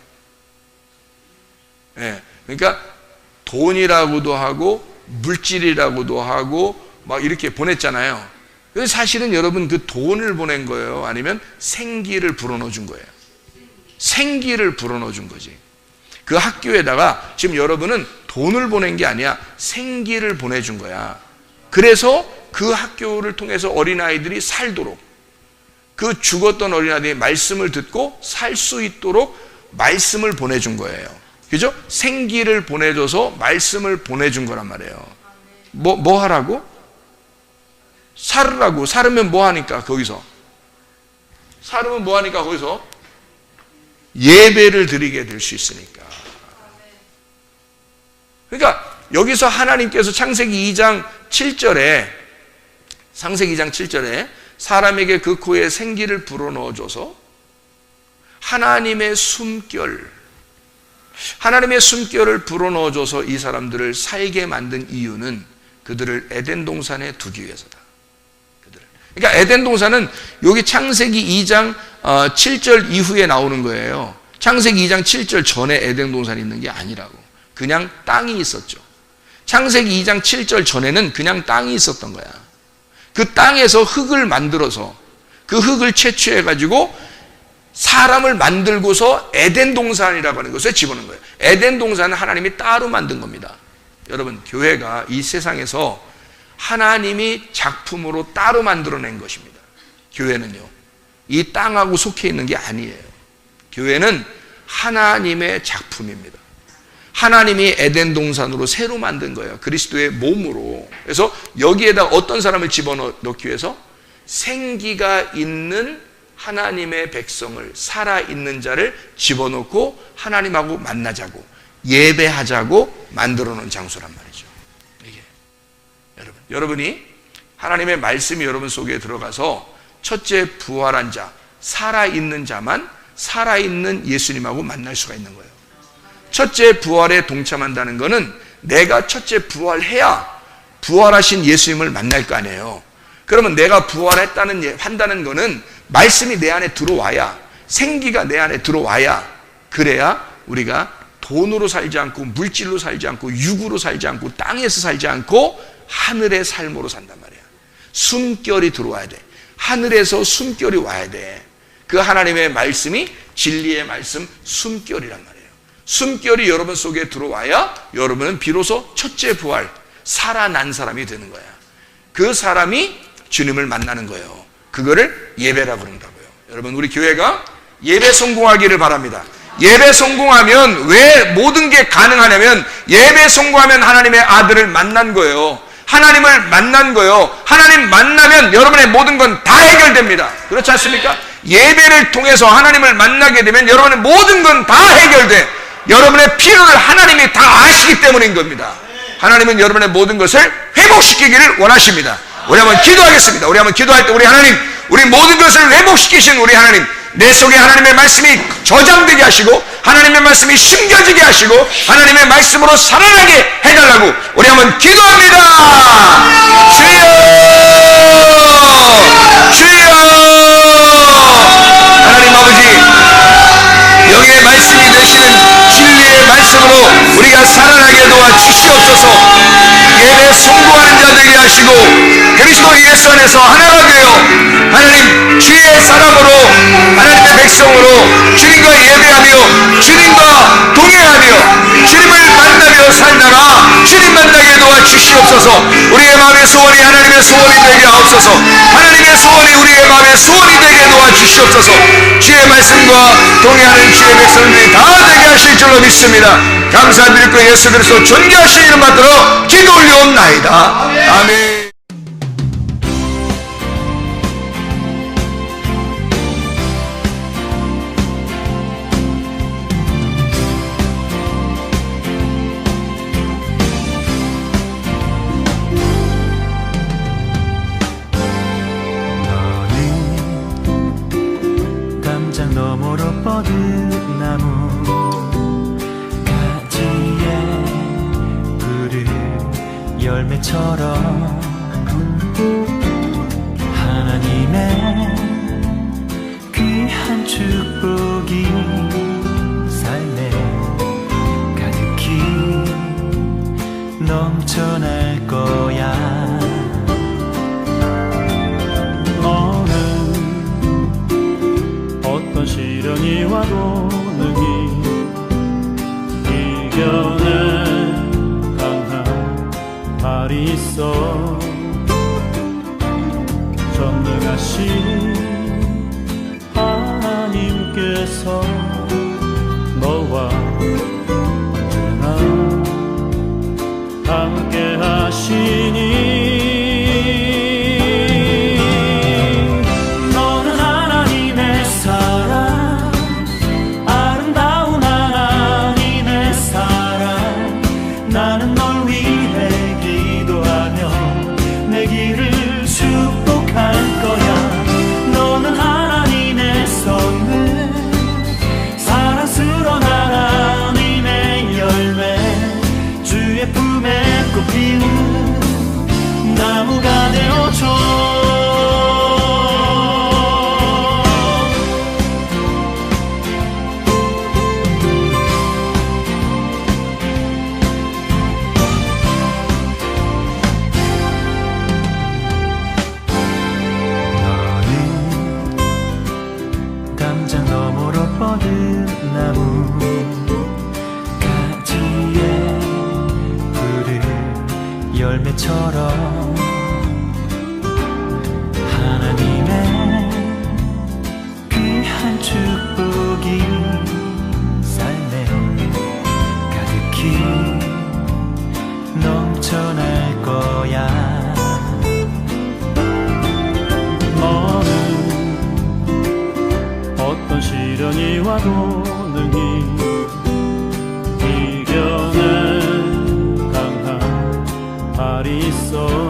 예. 그러니까 돈이라고도 하고 물질이라고도 하고 막 이렇게 보냈잖아요. 사실은 여러분 그 돈을 보낸 거예요? 아니면 생기를 불어넣어 준 거예요? 생기를 불어넣어 준 거지. 그 학교에다가 지금 여러분은 돈을 보낸 게 아니야. 생기를 보내준 거야. 그래서 그 학교를 통해서 어린아이들이 살도록, 그 죽었던 어린아이들이 말씀을 듣고 살 수 있도록 말씀을 보내준 거예요. 그죠? 생기를 보내줘서 말씀을 보내준 거란 말이에요. 뭐 하라고? 살으라고. 살으면 뭐 하니까 거기서? 살으면 뭐 하니까 거기서? 예배를 드리게 될 수 있으니까. 그러니까 여기서 하나님께서 창세기 2장 7절에 사람에게 그 코에 생기를 불어넣어줘서 하나님의 숨결을 불어넣어줘서 이 사람들을 살게 만든 이유는 그들을 에덴 동산에 두기 위해서다. 그러니까 에덴 동산은 여기 창세기 2장 7절 이후에 나오는 거예요. 창세기 2장 7절 전에 에덴 동산이 있는 게 아니라고. 그냥 땅이 있었죠. 창세기 2장 7절 전에는 그냥 땅이 있었던 거야. 그 땅에서 흙을 만들어서 그 흙을 채취해가지고 사람을 만들고서 에덴 동산이라고 하는 것에 집어넣은 거예요. 에덴 동산은 하나님이 따로 만든 겁니다. 여러분, 교회가 이 세상에서 하나님이 작품으로 따로 만들어낸 것입니다. 교회는요, 이 땅하고 속해 있는 게 아니에요. 교회는 하나님의 작품입니다. 하나님이 에덴 동산으로 새로 만든 거예요. 그리스도의 몸으로. 그래서 여기에다 어떤 사람을 집어넣기 위해서? 생기가 있는 하나님의 백성을, 살아있는 자를 집어넣고 하나님하고 만나자고, 예배하자고 만들어 놓은 장소란 말이죠. 이게 여러분이 하나님의 말씀이 여러분 속에 들어가서 첫째 부활한 자, 살아있는 자만 살아있는 예수님하고 만날 수가 있는 거예요. 첫째 부활에 동참한다는 것은 내가 첫째 부활해야 부활하신 예수님을 만날 거 아니에요. 그러면 내가 한다는 것은 말씀이 내 안에 들어와야, 생기가 내 안에 들어와야, 그래야 우리가 돈으로 살지 않고 물질로 살지 않고 육으로 살지 않고 땅에서 살지 않고 하늘의 삶으로 산단 말이야. 숨결이 들어와야 돼. 하늘에서 숨결이 와야 돼. 그 하나님의 말씀이 진리의 말씀 숨결이란 말이에요. 숨결이 여러분 속에 들어와야 여러분은 비로소 첫째 부활 살아난 사람이 되는 거야. 그 사람이 주님을 만나는 거예요. 그거를 예배라고 그런다고요. 여러분, 우리 교회가 예배 성공하기를 바랍니다. 예배 성공하면 왜 모든 게 가능하냐면 예배 성공하면 하나님의 아들을 만난 거예요. 하나님을 만난 거예요. 하나님 만나면 여러분의 모든 건 다 해결됩니다. 그렇지 않습니까? 예배를 통해서 하나님을 만나게 되면 여러분의 모든 건 다 해결돼. 여러분의 필요를 하나님이 다 아시기 때문인 겁니다. 하나님은 여러분의 모든 것을 회복시키기를 원하십니다. 우리 한번 기도하겠습니다. 우리 한번 기도할 때 우리 하나님, 우리 모든 것을 회복시키신 우리 하나님, 내 속에 하나님의 말씀이 저장되게 하시고 하나님의 말씀이 심겨지게 하시고 하나님의 말씀으로 살아나게 해달라고 우리 한번 기도합니다. 주여, 주여. 하나님 아버지, 여기에 말씀이 되시는 진리의 말씀으로 우리가 살아나게 도와주시옵소서. 예배 성공하는 자 되게 하시고 그리스도 예수 안에서 하나가 되어 하나님 주의 사람으로 하나님의 백성으로 주님과 예배하며 주님과 동행하며 주님을 만나며 살다가 주님 만나게 도와주시옵소서. 우리의 마음의 소원이 하나님의 소원이 되게 하옵소서. 하나님의 소원이 우리의 마음의 소원이 되게 도와주시옵소서. 주의 말씀과 동행하는 주의 백성들이 다 되게 하실 줄로 믿습니다. 감사드리고 예수 그리스도 존귀하신 이름 받들어 기도 올려옵나이다. 아멘. 너머로 뻗은 나무 가지에 푸른 열매처럼 하나님의 귀한 축복이 삶에 가득히 넘쳐날 거야. 어떤 시련이 와도 능히 이겨낼 강한 발이 있어. 전능하신 하나님께서 너와 언제나 함께 하시니 나무가 되어줘. 너는 담장 너머로 뻗은 나무 가지에 푸른 열매처럼 하나님의 귀한 축복이 삶에 가득히 넘쳐날 거야. 너는 어떤 시련이 와도 능히 이겨낼 강한 발이 있어.